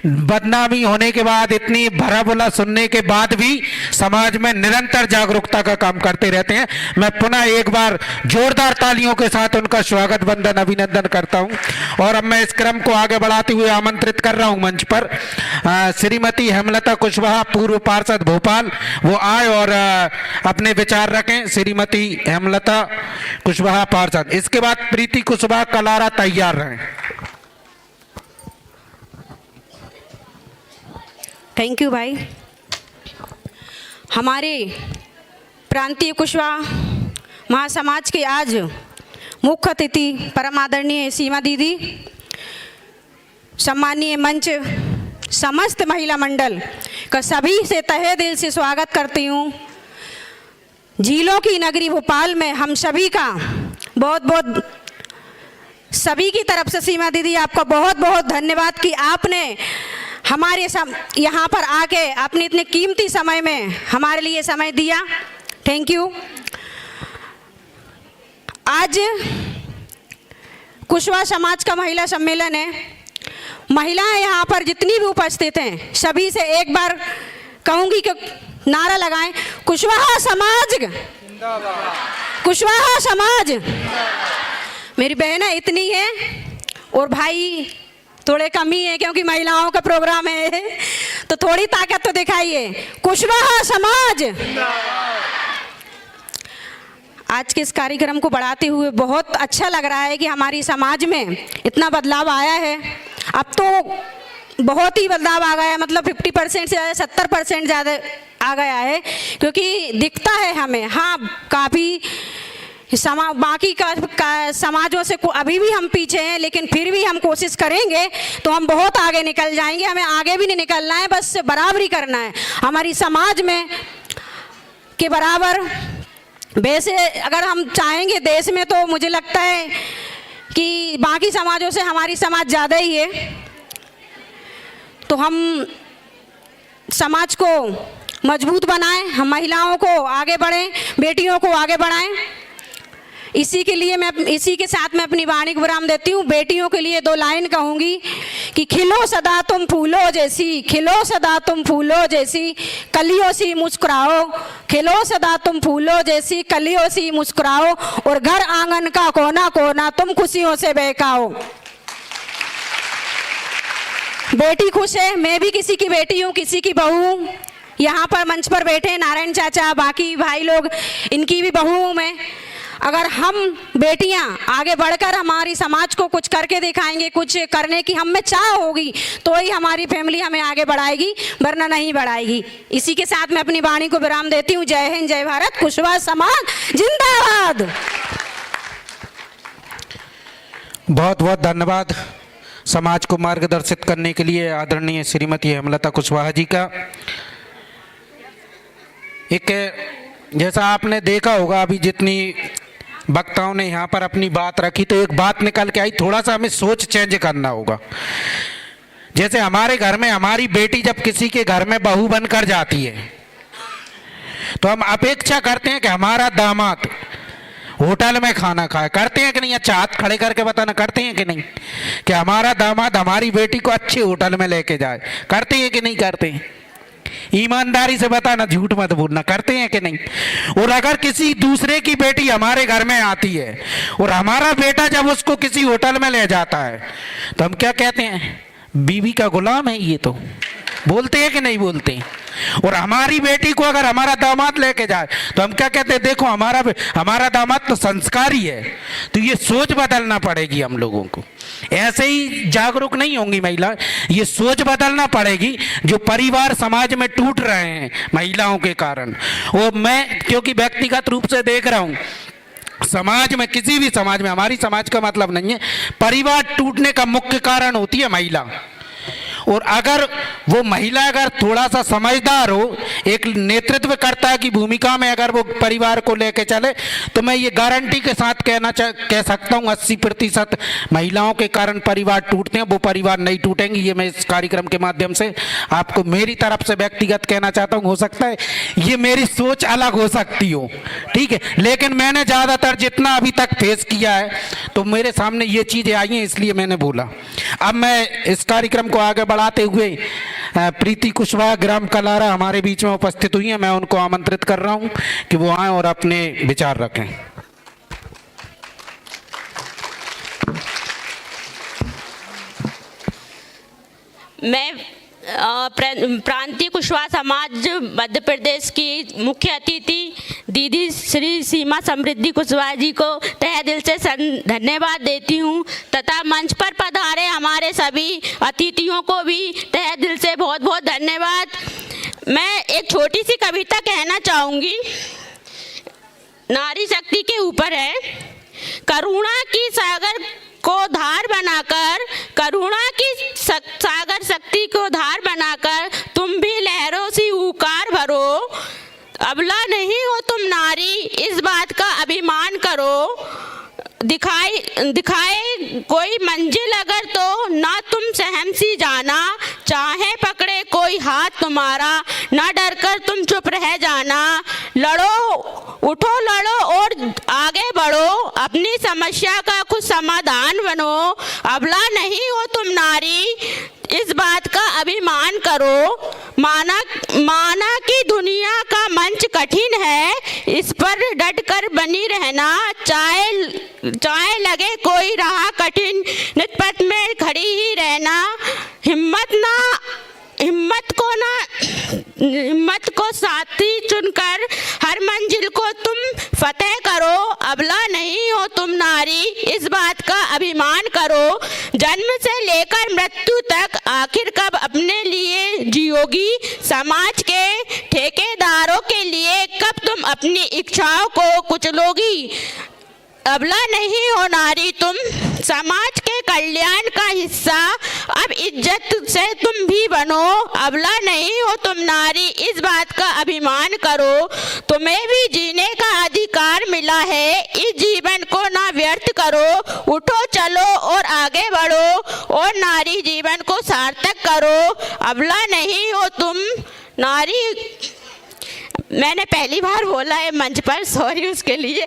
बदनामी होने के बाद, इतनी भरा बुला सुनने के बाद भी समाज में निरंतर जागरूकता का काम करते रहते हैं। मैं पुनः एक बार जोरदार तालियों के साथ उनका स्वागत वंदन अभिनंदन करता हूं। और अब मैं इस क्रम को आगे बढ़ाते हुए आमंत्रित कर रहा हूं मंच पर श्रीमती हेमलता कुशवाहा, पूर्व पार्षद भोपाल, वो आए और अपने विचार रखें। श्रीमती हेमलता कुशवाहा पार्षद, इसके बाद प्रीति कुशवाहा कलारा तैयार रहें। थैंक यू भाई। हमारे प्रांतीय कुशवाहा महासमाज के आज मुख्य अतिथि परम आदरणीय सीमा दीदी, सम्मानीय मंच, समस्त महिला मंडल का सभी से तहे दिल से स्वागत करती हूँ। झीलों की नगरी भोपाल में हम सभी का बहुत बहुत, सभी की तरफ से सीमा दीदी आपका बहुत बहुत धन्यवाद कि आपने हमारे यहाँ पर आके अपने इतने कीमती समय में हमारे लिए समय दिया। Thank you. आज कुशवाहा समाज का महिला सम्मेलन है। महिलाएं यहाँ पर जितनी भी उपस्थित हैं सभी से एक बार कहूँगी कि नारा लगाएं, कुशवाहा समाज, कुशवाहा समाज। मेरी बहनें इतनी हैं और भाई थोड़े कम ही है क्योंकि महिलाओं का प्रोग्राम है, तो थोड़ी ताकत तो दिखाइए। कुशवाहा समाज आज के इस कार्यक्रम को बढ़ाते हुए बहुत अच्छा लग रहा है कि हमारी समाज में इतना बदलाव आया है। अब तो बहुत ही बदलाव आ गया है, मतलब 50% से ज़्यादा 70% ज़्यादा आ गया है, क्योंकि दिखता है हमें। हाँ, काफ़ी बाकी का समाजों से अभी भी हम पीछे हैं, लेकिन फिर भी हम कोशिश करेंगे तो हम बहुत आगे निकल जाएंगे। हमें आगे भी नहीं निकलना है, बस बराबरी करना है हमारी समाज में के बराबर। वैसे अगर हम चाहेंगे देश में, तो मुझे लगता है कि बाकी समाजों से हमारी समाज ज़्यादा ही है। तो हम समाज को मजबूत बनाएं, हम महिलाओं को आगे बढ़ें, बेटियों को आगे बढ़ाएं। इसी के साथ मैं अपनी वाणी को विराम देती हूँ। बेटियों के लिए 2 लाइन कहूँगी कि खिलो सदा तुम फूलों जैसी, खिलो सदा तुम फूलों जैसी, कलियों सी मुस्कुराओ, खिलो सदा तुम फूलों जैसी, कलियों सी मुस्कुराओ, और घर आंगन का कोना कोना तुम खुशियों से बहकाओ। बेटी खुश है, मैं भी किसी की बेटी हूँ, किसी की बहू हूँ। यहाँ पर मंच पर बैठे नारायण चाचा, बाकी भाई लोग, इनकी भी बहू हूँ मैं। अगर हम बेटियां आगे बढ़कर हमारी समाज को कुछ करके दिखाएंगे, कुछ करने की हम में चाह होगी, तो ही हमारी फैमिली हमें आगे बढ़ाएगी, वरना नहीं बढ़ाएगी। इसी के साथ मैं अपनी वाणी को विराम देती हूँ। जय हिंद, जय भारत, कुशवाहा समाज जिंदाबाद। बहुत बहुत धन्यवाद समाज को मार्गदर्शित करने के लिए आदरणीय श्रीमती हेमलता कुशवाहा जी का। एक जैसा आपने देखा होगा, अभी जितनी वक्ताओं ने यहाँ पर अपनी बात रखी, तो एक बात निकल के आई, थोड़ा सा हमें सोच चेंज करना होगा। जैसे हमारे घर में हमारी बेटी जब किसी के घर में बहू बनकर जाती है, तो हम अपेक्षा करते हैं कि हमारा दामाद होटल में खाना खाए। करते हैं कि नहीं? अच्छा, हाथ खड़े करके बताना, करते हैं कि नहीं? कि हमारा दामाद हमारी बेटी को अच्छे होटल में लेके जाए। करते हैं कि नहीं करते हैं? ईमानदारी से बताना, झूठ मत बोलना। करते हैं कि नहीं? और अगर किसी दूसरे की बेटी हमारे घर में आती है और हमारा बेटा जब उसको किसी होटल में ले जाता है, तो हम क्या कहते हैं? बीवी का गुलाम है ये। तो बोलते हैं कि नहीं बोलते? और हमारी बेटी को अगर हमारा दामाद लेके जाए, तो हम क्या कहते हैं? देखो हमारा दामाद तो संस्कारी है। तो ये सोच बदलना पड़ेगी हम लोगों को। ऐसे ही जागरूक नहीं होंगी महिला, ये सोच बदलना पड़ेगी। जो परिवार समाज में टूट रहे हैं महिलाओं के कारण, वो मैं क्योंकि व्यक्तिगत रूप से देख रहा हूँ, समाज में, किसी भी समाज में, हमारी समाज का मतलब नहीं है, परिवार टूटने का मुख्य कारण होती है महिला। और अगर वो महिला अगर थोड़ा सा समझदार हो, एक नेतृत्वकर्ता की भूमिका में अगर वो परिवार को लेके चले, तो मैं ये गारंटी के साथ कह सकता हूँ 80% महिलाओं के कारण परिवार टूटते हैं, वो परिवार नहीं टूटेंगे। ये मैं इस कार्यक्रम के माध्यम से आपको मेरी तरफ से व्यक्तिगत कहना चाहता हूँ। हो सकता है ये मेरी सोच अलग हो सकती हो, ठीक है, लेकिन मैंने ज़्यादातर जितना अभी तक फेस किया है, तो मेरे सामने ये चीज़ें आई हैं, इसलिए मैंने बोला। अब मैं इस कार्यक्रम को आगे बढ़ाते हुए प्रीति कुशवाहा ग्राम कलारा हमारे बीच में उपस्थित हुई हैं, मैं उनको आमंत्रित कर रहा हूं कि वो आएं और अपने विचार रखें। मैं प्रांतीय कुशवाहा समाज मध्य प्रदेश की मुख्य अतिथि दीदी श्री सीमा समृद्धि कुशवाहा जी को तहे दिल से धन्यवाद देती हूँ, तथा मंच पर पधारे हमारे सभी अतिथियों को भी तहे दिल से बहुत बहुत धन्यवाद। मैं एक छोटी सी कविता कहना चाहूँगी, नारी शक्ति के ऊपर है। करुणा की सागर को धार बनाकर, करुणा की सागर शक्ति को धार बनाकर तुम भी लहरों सी ऊकार भरो। अबला नहीं हो तुम नारी, इस बात का अभिमान करो। दिखाए कोई मंजिल अगर तो ना तुम सहम सी जाना, चाहे पकड़े कोई हाथ तुम्हारा ना डर कर तुम चुप रह जाना। लड़ो, उठो, लड़ो और आगे बढ़ो, अपनी समस्या का कुछ समाधान बनो। अबला नहीं हो तुम नारी, इस बात का अभिमान करो। माना कि दुनिया का मंच कठिन है, इस पर डट कर बनी रहना। चाहे लगे कोई राह कठिन, नित पथ में खड़ी ही रहना। हिम्मत को साथी चुनकर हर मंजिल को तुम फतेह करो। अबला नहीं हो तुम नारी, इस बात का अभिमान करो। जन्म से लेकर मृत्यु तक आखिर कब अपने लिए जियोगी? समाज के ठेकेदारों के लिए कब तुम अपनी इच्छाओं को कुचलोगी? अबला नहीं हो नारी तुम, समाज के कल्याण का हिस्सा, अब इज्जत से तुम भी बनो। अबला नहीं हो तुम नारी, इस बात का अभिमान करो। तुम्हें भी जीने का अधिकार मिला है, इस जीवन को ना व्यर्थ करो। उठो चलो और आगे बढ़ो, और नारी जीवन को सार्थक करो। अबला नहीं हो तुम नारी। मैंने पहली बार बोला है मंच पर, सॉरी उसके लिए।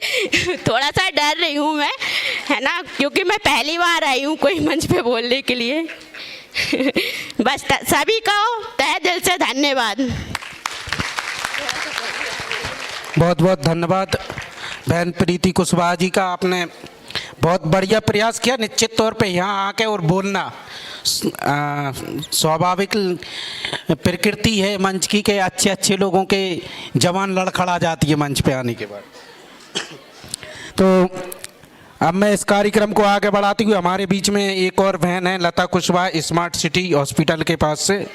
थोड़ा सा डर रही हूँ मैं, है ना, क्योंकि मैं पहली बार आई हूँ कोई मंच पे बोलने के लिए। बस सभी को तहे दिल से धन्यवाद। बहुत बहुत धन्यवाद बहन प्रीति कुशवाहा जी का। आपने बहुत बढ़िया प्रयास किया। निश्चित तौर पे यहाँ आके और बोलना स्वाभाविक प्रकृति है मंच की के अच्छे अच्छे लोगों के जवान लड़खड़ा जाती है मंच पे आने के बाद। तो अब मैं इस कार्यक्रम को आगे बढ़ाती हुई, हमारे बीच में एक और बहन है लता कुशवाहा स्मार्ट सिटी हॉस्पिटल के पास से,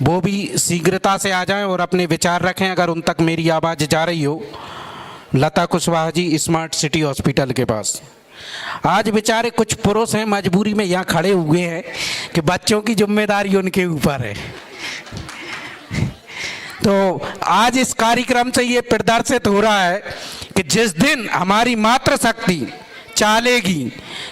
वो भी शीघ्रता से आ जाएं और अपने विचार रखें अगर उन तक मेरी आवाज़ जा रही हो। लता Kushwaha ji smart city hospital के पास। आज बेचारे कुछ पुरुष हैं मजबूरी में यहाँ खड़े हुए हैं कि बच्चों की जिम्मेदारी उनके ऊपर है। तो आज इस कार्यक्रम से ये प्रदर्शित हो रहा है कि जिस दिन हमारी मातृशक्ति चालेगी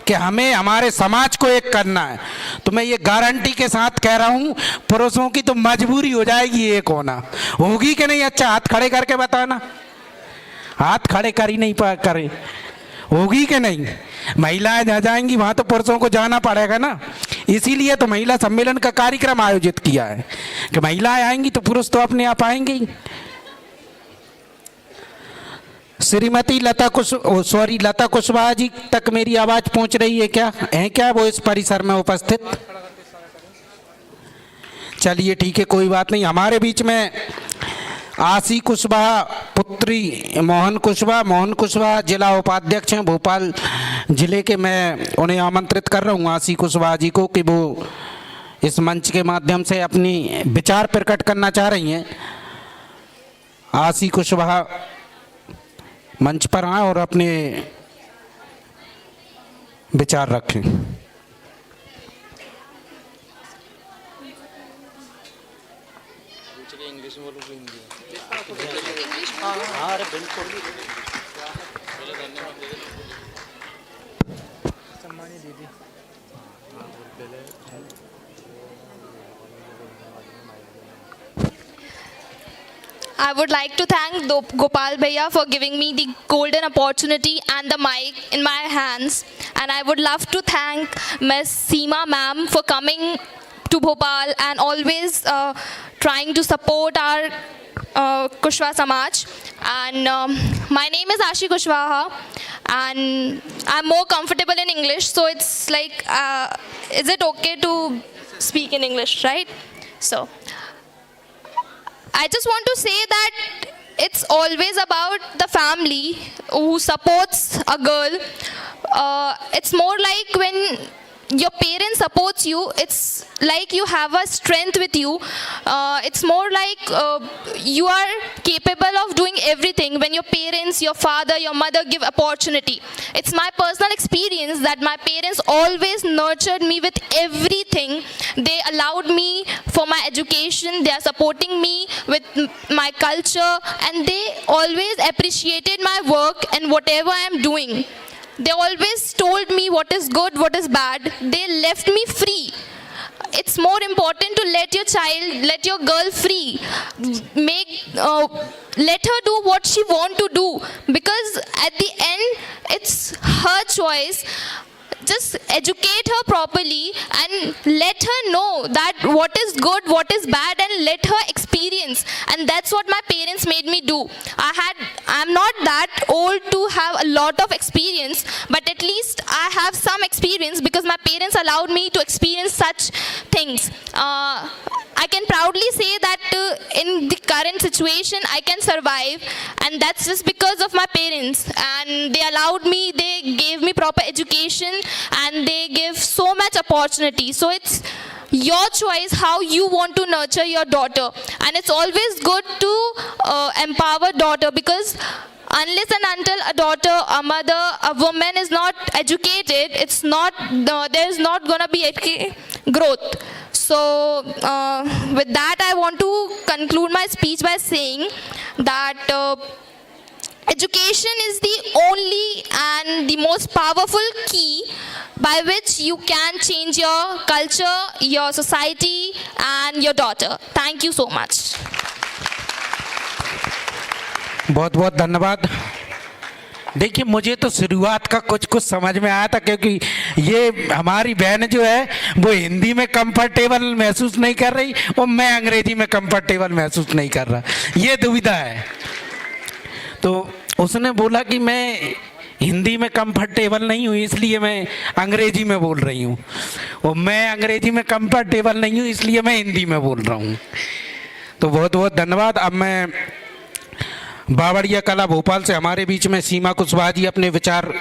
कि हमें हमारे समाज को एक करना है, तो मैं ये गारंटी के साथ कह रहा हूँ पुरुषों की तो मजबूरी हो जाएगी एक होना। होगी कि नहीं? अच्छा हाथ खड़े करके बताना। हाथ खड़े कर ही नहीं करें, होगी कि नहीं? महिलाएं जहाँ जाएंगी वहाँ तो पुरुषों को जाना पड़ेगा ना। इसीलिए तो महिला सम्मेलन का कार्यक्रम आयोजित किया है कि महिलाएं आएंगी तो पुरुष तो अपने आप आएंगे ही। श्रीमती लता कुशवाहा जी तक मेरी आवाज पहुंच रही है क्या? है क्या वो इस परिसर में उपस्थित? चलिए ठीक है, कोई बात नहीं। हमारे बीच में आशी कुशवाहा पुत्री मोहन कुशवाहा जिला उपाध्यक्ष हैं भोपाल जिले के। मैं उन्हें आमंत्रित कर रहा हूँ आशी कुशवाहा जी को कि वो इस मंच के माध्यम से अपनी विचार प्रकट करना चाह रही हैं। आशी कुशवाहा मंच पर आए और अपने विचार रखें। अरे बिल्कुल। I would like to thank Gopal Bhaiya for giving me the golden opportunity and the mic in my hands. And I would love to thank Ms. Seema ma'am for coming to Bhopal and always trying to support our Kushwaha Samaj. And my name is Ashi Kushwaha, and I'm more comfortable in English, so it's like, is it okay to speak in English, right? So I just want to say that it's always about the family who supports a girl. It's more like when your parents supports you, it's like you have a strength with you. It's more like you are capable of doing everything when your parents, your father, your mother give opportunity. It's my personal experience that my parents always nurtured me with everything. They allowed me for my education, they are supporting me with my culture, and they always appreciated my work and whatever I am doing. They always told me what is good, what is bad. They left me free. It's more important to let your child, let your girl free. Let her do what she want to do, because at the end, it's her choice. Just educate her properly and let her know that what is good, what is bad, and let her experience. And that's what my parents made me do. I'm not that old to have a lot of experience, but at least I have some experience because my parents allowed me to experience such things. I I can proudly say that in the current situation I can survive, and that's just because of my parents, and they allowed me, they gave me proper education, and they give so much opportunity. So it's your choice how you want to nurture your daughter, and it's always good to empower daughter, because unless and until a daughter, a mother, a woman is not educated, it's not, there's not gonna be any growth. So with that I want to conclude my speech by saying that education is the only and the most powerful key by which you can change your culture, your society and your daughter. Thank you so much. बहुत बहुत धन्यवाद। देखिए, मुझे तो शुरुआत का कुछ कुछ समझ में आया था, क्योंकि ये हमारी बहन जो है वो हिंदी में कंफर्टेबल महसूस नहीं कर रही और मैं अंग्रेजी में कंफर्टेबल महसूस नहीं कर रहा, ये दुविधा है। तो उसने बोला कि मैं हिंदी में कंफर्टेबल नहीं हूँ इसलिए मैं अंग्रेजी में बोल रही हूँ, और मैं अंग्रेजी में कंफर्टेबल नहीं हूँ इसलिए मैं हिंदी में बोल रहा हूँ। तो बहुत बहुत धन्यवाद। अब मैं बावड़िया कला भोपाल से हमारे बीच में सीमा कुशवाहा जी अपने विचार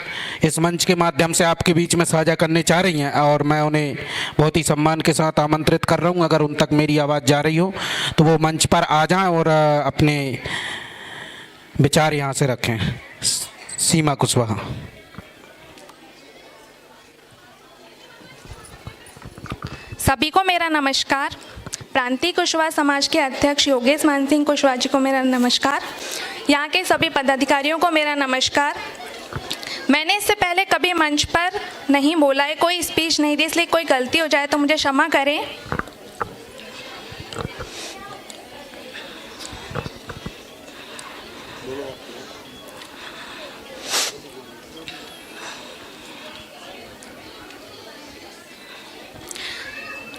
इस मंच के माध्यम से आपके बीच में साझा करने चाह रही हैं, और मैं उन्हें बहुत ही सम्मान के साथ आमंत्रित कर रहा हूं। अगर उन तक मेरी आवाज़ जा रही हो तो वो मंच पर आ जाएं और अपने विचार यहां से रखें। सीमा कुशवाहा। सभी को मेरा नमस्कार। प्रांतीय कुशवाहा समाज के अध्यक्ष योगेश मान सिंह कुशवाहा जी को मेरा नमस्कार। यहाँ के सभी पदाधिकारियों को मेरा नमस्कार। मैंने इससे पहले कभी मंच पर नहीं बोला है, कोई स्पीच नहीं दी, इसलिए कोई गलती हो जाए तो मुझे क्षमा करें।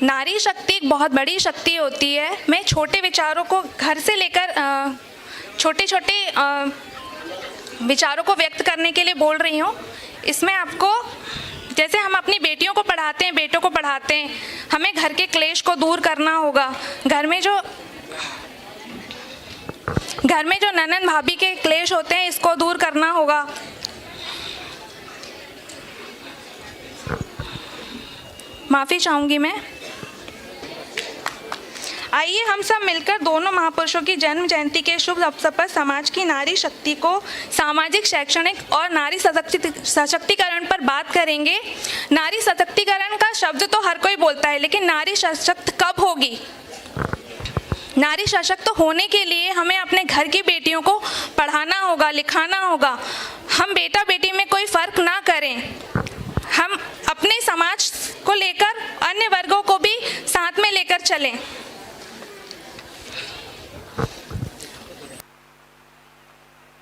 नारी शक्ति एक बहुत बड़ी शक्ति होती है। मैं छोटे विचारों को घर से लेकर छोटे छोटे विचारों को व्यक्त करने के लिए बोल रही हूँ। इसमें आपको, जैसे हम अपनी बेटियों को पढ़ाते हैं, बेटों को पढ़ाते हैं, हमें घर के क्लेश को दूर करना होगा। घर में जो ननद भाभी के क्लेश होते हैं, इसको दूर करना होगा। माफ़ी चाहूँगी मैं। आइए हम सब मिलकर दोनों महापुरुषों की जन्म जयंती के शुभ अवसर पर समाज की नारी शक्ति को सामाजिक, शैक्षणिक और नारी सशक्तिकरण पर बात करेंगे। नारी सशक्तिकरण का शब्द तो हर कोई बोलता है, लेकिन नारी सशक्त कब होगी? नारी सशक्त होने के लिए हमें अपने घर की बेटियों को पढ़ाना होगा, लिखाना होगा। हम बेटा बेटी में कोई फर्क ना करें। हम अपने समाज को लेकर अन्य वर्गों को भी साथ में लेकर चलें।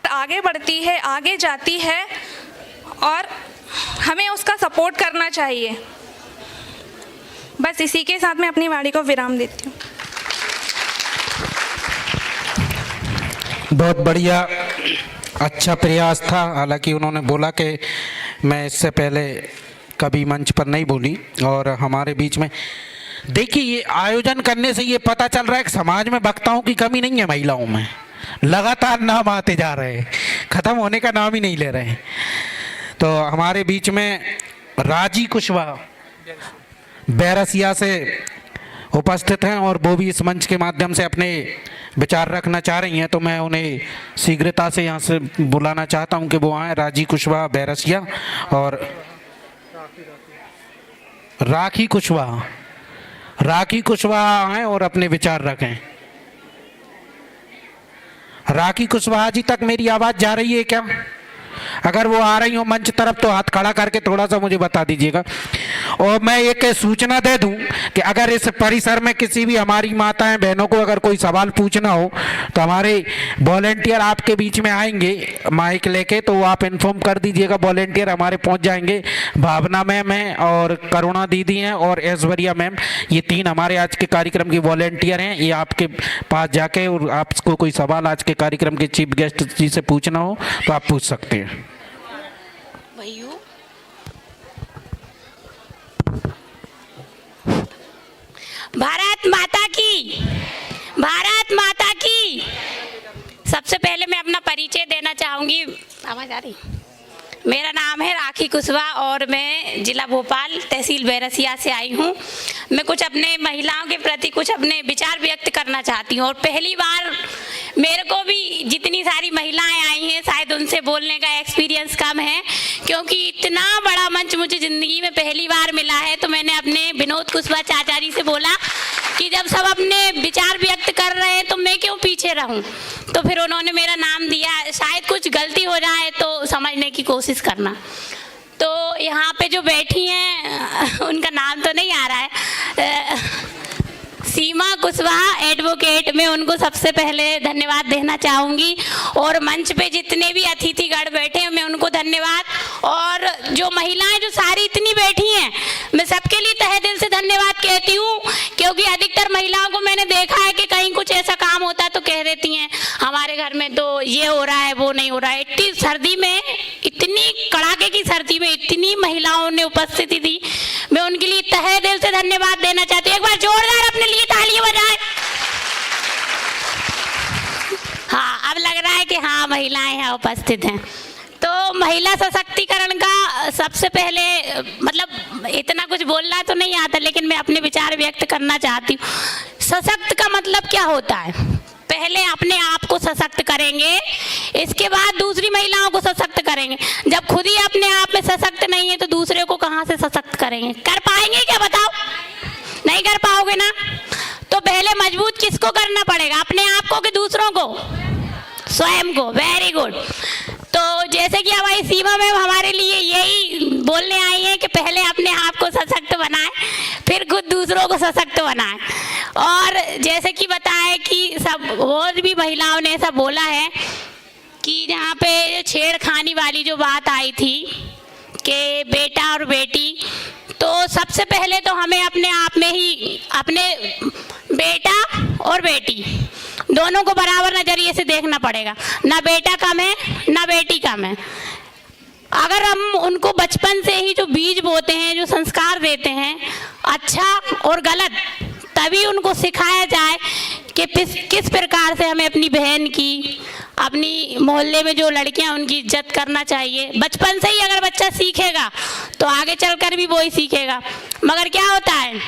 आगे बढ़ती है, आगे जाती है, और हमें उसका सपोर्ट करना चाहिए। बस इसी के साथ मैं अपनी वाणी को विराम देती हूँ। बहुत बढ़िया, अच्छा प्रयास था। हालांकि उन्होंने बोला कि मैं इससे पहले कभी मंच पर नहीं बोली, और हमारे बीच में देखिए, ये आयोजन करने से ये पता चल रहा है कि समाज में वक्ताओं की कमी नहीं है। महिलाओं में लगातार नाम आते जा रहे हैं, ख़त्म होने का नाम ही नहीं ले रहे हैं। तो हमारे बीच में राजी कुशवाहा बैरसिया से उपस्थित हैं, और वो भी इस मंच के माध्यम से अपने विचार रखना चाह रही हैं। तो मैं उन्हें शीघ्रता से यहाँ से बुलाना चाहता हूँ कि वो आएँ। राजी कुशवाहा बैरसिया और राखी कुशवाहा आएँ और अपने विचार रखें। राखी कुशवाहा जी तक मेरी आवाज़ जा रही है क्या? अगर वो आ रही हो मंच तरफ तो हाथ खड़ा करके थोड़ा सा मुझे बता दीजिएगा। और मैं एक सूचना दे दूं कि अगर इस परिसर में किसी भी हमारी माताएं बहनों को अगर कोई सवाल पूछना हो तो हमारे वॉलेंटियर आपके बीच में आएंगे माइक लेके, तो वो आप इन्फॉर्म कर दीजिएगा। वॉलेंटियर हमारे पहुंच जाएंगे। भावना मैम है और करुणा दीदी हैं और ऐश्वर्या मैम, ये तीन हमारे आज के कार्यक्रम के वॉलेंटियर हैं। ये आपके पास जाके और आपको कोई सवाल आज के कार्यक्रम के चीफ गेस्ट जी से पूछना हो तो आप पूछ सकते हैं। भारत माता की की, भारत माता की। सबसे पहले मैं अपना परिचय देना चाहूँगी। आवाज़ आ रही? मेरा नाम है राखी कुशवाहा और मैं जिला भोपाल तहसील बैरसिया से आई हूँ। मैं कुछ अपने महिलाओं के प्रति कुछ अपने विचार व्यक्त करना चाहती हूँ। और पहली बार मेरे को भी जितनी सारी महिलाएं आई हैं शायद उनसे बोलने का एक्सपीरियंस कम है, क्योंकि इतना बड़ा मंच मुझे ज़िंदगी में पहली बार मिला है। तो मैंने अपने विनोद कुशवाहा चाचा जी से बोला कि जब सब अपने विचार व्यक्त कर रहे हैं तो मैं क्यों पीछे रहूं। तो फिर उन्होंने मेरा नाम दिया। शायद कुछ गलती हो जाए तो समझने की कोशिश करना। तो यहाँ पे जो बैठी हैं उनका नाम तो नहीं आ रहा है, सीमा कुशवाहा एडवोकेट, मैं उनको सबसे पहले धन्यवाद देना चाहूँगी। और मंच पे जितने भी अतिथिगण बैठे हैं मैं उनको धन्यवाद, और जो महिलाएं जो सारी इतनी बैठी हैं मैं सबके लिए तहे दिल से धन्यवाद कहती हूँ। क्योंकि अधिकतर महिलाओं को मैंने देखा है कि कहीं कुछ ऐसा काम होता है तो कह देती हैं हमारे घर में तो ये हो रहा है वो नहीं हो रहा है। इतनी सर्दी में, इतनी कड़ाके की सर्दी में इतनी महिलाओं ने उपस्थिति दी, मैं उनके लिए तहे दिल से धन्यवाद देना चाहती हूँ। एक बार जोरदार अपने लिए तालियां बजाएं। हाँ, अब लग रहा है कि हाँ महिलाएं यहाँ उपस्थित हैं। तो महिला सशक्तिकरण का सबसे पहले मतलब इतना कुछ बोलना तो नहीं आता, लेकिन मैं अपने विचार व्यक्त करना चाहती हूँ। सशक्त का मतलब क्या होता है? पहले अपने आप को सशक्त करेंगे, इसके बाद दूसरी महिलाओं को सशक्त करेंगे। जब खुद ही अपने आप में सशक्त नहीं है तो दूसरे को कहाँ से सशक्त करेंगे? कर पाएंगे क्या बताओ? नहीं कर पाओगे ना। तो पहले मजबूत किसको करना पड़ेगा? अपने आप को कि दूसरों को? स्वयं को। Very good. तो जैसे कि हमारी सीमा मैम हमारे लिए यही बोलने आई है कि पहले अपने आप को सशक्त बनाएं, फिर खुद दूसरों को सशक्त बनाएं। और जैसे कि बताया कि सब और भी महिलाओं ने ऐसा बोला है कि जहाँ पे छेड़खानी वाली जो बात आई थी कि बेटा और बेटी, तो सबसे पहले तो हमें अपने आप में ही अपने बेटा और बेटी दोनों को बराबर नजरिए से देखना पड़ेगा। ना बेटा कम है ना बेटी कम है। अगर हम उनको बचपन से ही जो बीज बोते हैं, जो संस्कार देते हैं अच्छा और गलत, तभी उनको सिखाया जाए कि किस प्रकार से हमें अपनी बहन की, अपनी मोहल्ले में जो लड़कियां उनकी इज्जत करना चाहिए। बचपन से ही अगर बच्चा सीखेगा तो आगे चलकर भी वो ही सीखेगा। मगर क्या होता है,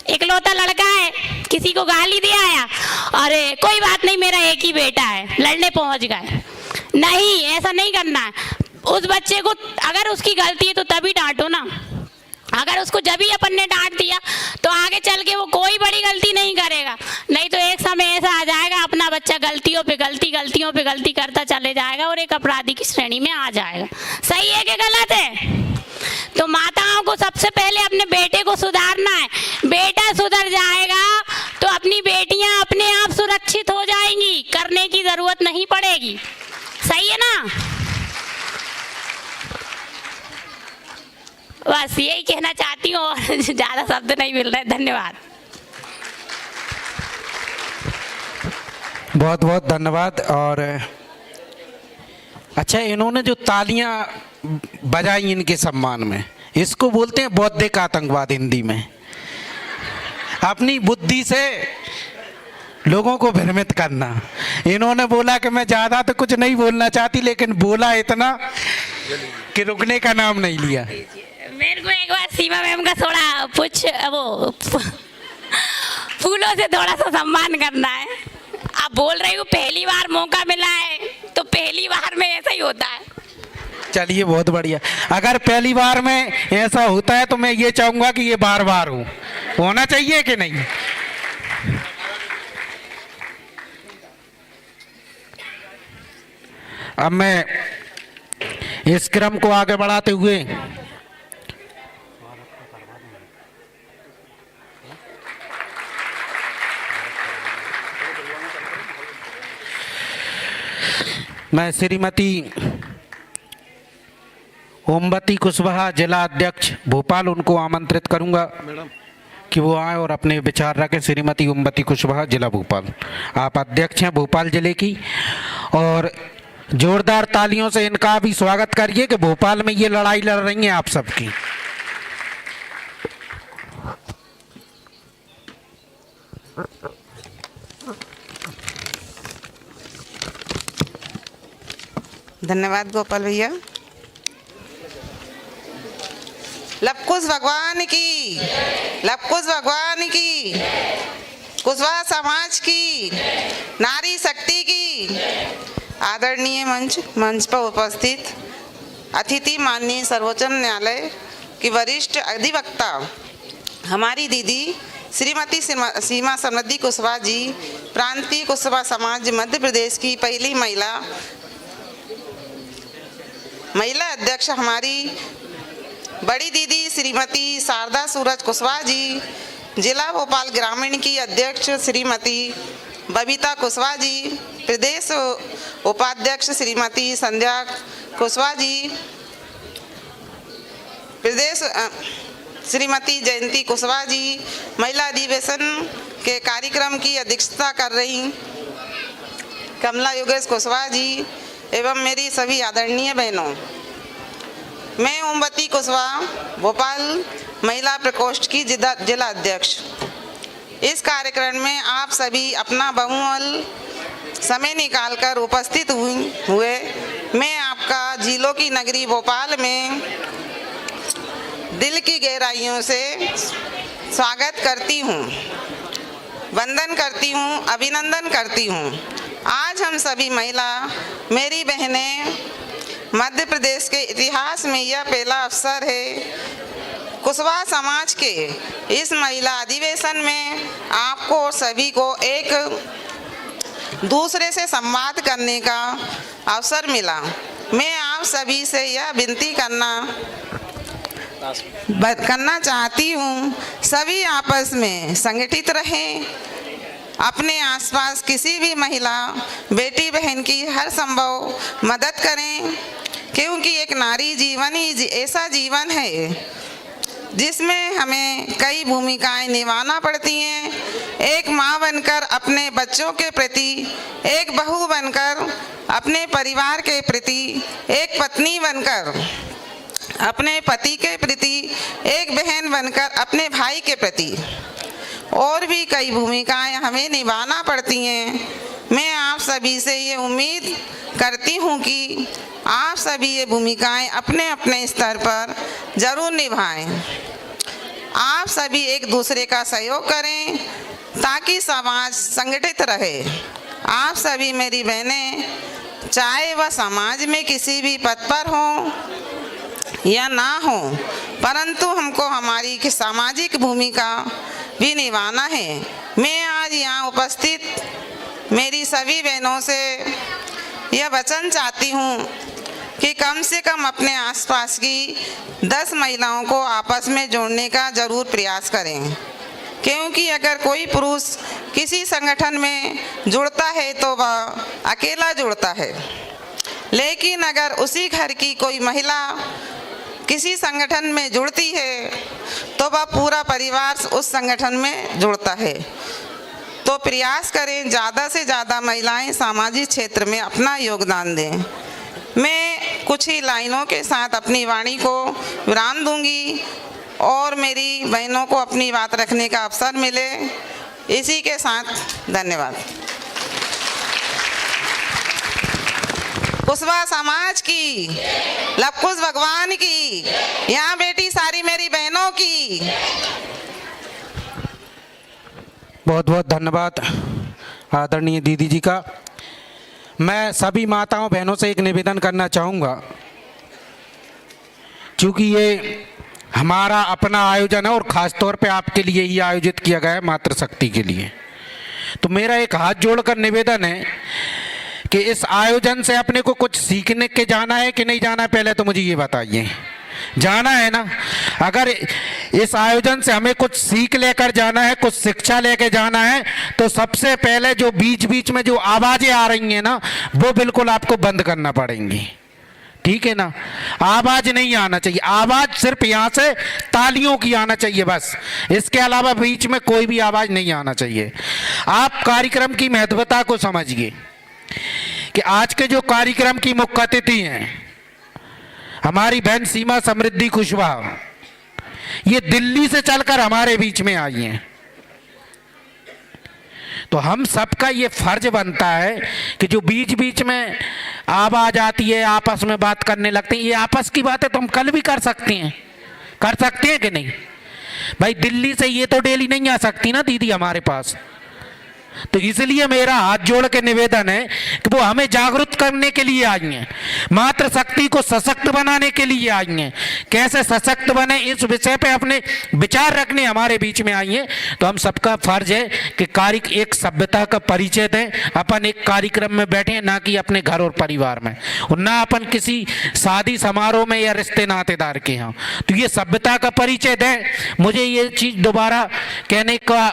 इकलौता लड़का है, किसी को गाली दे आया, अरे कोई बात नहीं मेरा एक ही बेटा है, लड़ने पहुंच गए। नहीं, ऐसा नहीं करना है। उस बच्चे को अगर उसकी गलती है तो तभी डांटो ना। अगर उसको जब ही अपन ने डांट दिया तो आगे चल के वो कोई बड़ी गलती नहीं करेगा। नहीं तो एक समय ऐसा आ जाएगा अपना बच्चा गलतियों पे गलती करता चले जाएगा और एक अपराधी की श्रेणी में आ जाएगा। सही है कि गलत है? तो माताओं को सबसे पहले अपने बेटे को सुधारना है। बेटा सुधर जाएगा तो अपनी बेटियां अपने आप सुरक्षित हो जाएंगी, करने की जरूरत नहीं पड़ेगी। सही है ना? बस यही कहना चाहती हूँ और ज़्यादा शब्द नहीं मिल रहे। धन्यवाद। बहुत बहुत धन्यवाद। और अच्छा, इन्होंने जो तालियां बजाई इनके सम्मान में, इसको बोलते हैं बौद्धिक आतंकवाद हिंदी में। अपनी बुद्धि से लोगों को भ्रमित करना। इन्होंने बोला कि मैं ज़्यादा तो कुछ नहीं बोलना चाहती, लेकिन बोला इतना कि रुकने का नाम नहीं लिया। मेरे को एक बार सीमा मैम का थोड़ा फूलों से थोड़ा सा सम्मान करना है। आप बोल रही हूँ पहली बार मौका मिला है तो पहली बार में ऐसा ही होता है। चलिए, बहुत बढ़िया। अगर पहली बार में ऐसा होता है तो मैं ये चाहूँगा कि ये बार बार होना चाहिए कि नहीं? अब मैं इस क्रम को आगे बढ़ाते हुए मैं श्रीमती ओमवती कुशवाहा जिला अध्यक्ष भोपाल, उनको आमंत्रित करूंगा कि वो आए और अपने विचार रखें। श्रीमती ओमवती कुशवाहा जिला भोपाल, आप अध्यक्ष हैं भोपाल जिले की, और जोरदार तालियों से इनका भी स्वागत करिए कि भोपाल में ये लड़ाई लड़ रही हैं आप सबकी। धन्यवाद गोपाल भैया। लवकुश भगवान की, लवकुश भगवान की, कुशवाहा समाज की, नारी शक्ति की। आदरणीय मंच पर उपस्थित अतिथि, माननीय सर्वोच्च न्यायालय की वरिष्ठ अधिवक्ता हमारी दीदी श्रीमती सीमा समृद्धि कुशवाहा जी, प्रांतीय कुशवाहा समाज मध्य प्रदेश की पहली महिला अध्यक्ष हमारी बड़ी दीदी श्रीमती शारदा सूरज कुशवाहा जी, जिला भोपाल ग्रामीण की अध्यक्ष श्रीमती बबीता कुशवाहा जी, प्रदेश उपाध्यक्ष श्रीमती संध्या कुशवाहा जी, प्रदेश श्रीमती जयंती कुशवाहा जी, महिला अधिवेशन के कार्यक्रम की अध्यक्षता कर रही कमला योगेश कुशवाहा जी एवं मेरी सभी आदरणीय बहनों, मैं ओमवती कुशवाहा भोपाल महिला प्रकोष्ठ की जिला अध्यक्ष। इस कार्यक्रम में आप सभी अपना बहुमूल्य समय निकालकर उपस्थित हुए मैं आपका झीलों की नगरी भोपाल में दिल की गहराइयों से स्वागत करती हूँ, वंदन करती हूँ, अभिनंदन करती हूँ। आज हम सभी महिला मेरी बहनें मध्य प्रदेश के इतिहास में यह पहला अवसर है कुशवाहा समाज के इस महिला अधिवेशन में आपको और सभी को एक दूसरे से संवाद करने का अवसर मिला। मैं आप सभी से यह विनती करना चाहती हूँ, सभी आपस में संगठित रहें, अपने आसपास किसी भी महिला बेटी बहन की हर संभव मदद करें, क्योंकि एक नारी जीवन ही ऐसा जीवन है जिसमें हमें कई भूमिकाएं निभाना पड़ती हैं। एक माँ बनकर अपने बच्चों के प्रति, एक बहू बनकर अपने परिवार के प्रति, एक पत्नी बनकर अपने पति के प्रति, एक बहन बनकर अपने भाई के प्रति, और भी कई भूमिकाएं हमें निभाना पड़ती हैं। मैं आप सभी से ये उम्मीद करती हूँ कि आप सभी ये भूमिकाएं अपने अपने स्तर पर जरूर निभाएं। आप सभी एक दूसरे का सहयोग करें ताकि समाज संगठित रहे। आप सभी मेरी बहनें, चाहे वह समाज में किसी भी पद पर हों या ना हो, परंतु हमको हमारी सामाजिक भूमिका भी निभाना है। मैं आज यहाँ उपस्थित मेरी सभी बहनों से यह वचन चाहती हूँ कि कम से कम अपने आसपास की 10 महिलाओं को आपस में जोड़ने का जरूर प्रयास करें, क्योंकि अगर कोई पुरुष किसी संगठन में जुड़ता है तो वह अकेला जुड़ता है, लेकिन अगर उसी घर की कोई महिला किसी संगठन में जुड़ती है तो वह पूरा परिवार उस संगठन में जुड़ता है। तो प्रयास करें ज़्यादा से ज़्यादा महिलाएं सामाजिक क्षेत्र में अपना योगदान दें। मैं कुछ ही लाइनों के साथ अपनी वाणी को विराम दूंगी और मेरी बहनों को अपनी बात रखने का अवसर मिले, इसी के साथ धन्यवाद। कुशवाहा समाज की, लवकुश भगवान की, यहाँ बेटी सारी मेरी बहनों की। बहुत बहुत धन्यवाद आदरणीय दीदी जी का। मैं सभी माताओं बहनों से एक निवेदन करना चाहूँगा, क्योंकि ये हमारा अपना आयोजन है और ख़ास तौर पे आपके लिए ही आयोजित किया गया है, मातृशक्ति के लिए। तो मेरा एक हाथ जोड़कर निवेदन है कि इस आयोजन से अपने को कुछ सीखने के जाना है कि नहीं जाना है, पहले तो मुझे ये बताइए। जाना है ना? अगर इस आयोजन से हमें कुछ सीख लेकर जाना है, कुछ शिक्षा लेकर जाना है, तो सबसे पहले जो बीच बीच में जो आवाज़ें आ रही हैं ना, वो बिल्कुल आपको बंद करना पड़ेंगी। ठीक है ना? आवाज़ नहीं आना चाहिए, आवाज़ सिर्फ यहाँ से तालियों की आना चाहिए बस, इसके अलावा बीच में कोई भी आवाज़ नहीं आना चाहिए। आप कार्यक्रम की महत्वता को समझिए कि आज के जो कार्यक्रम की मुख्य अतिथि हैं हमारी बहन सीमा समृद्धि कुशवाहा, ये दिल्ली से चलकर हमारे बीच में आई हैं। तो हम सबका ये फर्ज बनता है कि जो बीच बीच में आवाज आती है, आपस में बात करने लगते हैं, ये आपस की बातें तो हम कल भी कर सकते हैं कि नहीं भाई? दिल्ली से ये तो डेली नहीं आ सकती ना दीदी हमारे पास। तो इसलिए मेरा हाथ जोड़ के निवेदन है कि वो हमें जागरूक करने के लिए आई हैं, मातृशक्ति को सशक्त बनाने के लिए आई हैं। कैसे सशक्त बने इस विषय पे अपने विचार रखने हमारे बीच में आई हैं। तो हम सबका फर्ज है कि एक सभ्यता का परिचय दें, अपन एक कार्यक्रम में बैठे, ना कि अपने घर और परिवार में, और ना अपन किसी शादी समारोह में या रिश्ते नातेदार के यहाँ। तो ये सभ्यता का परिचय दें। मुझे ये चीज़ दोबारा कहने का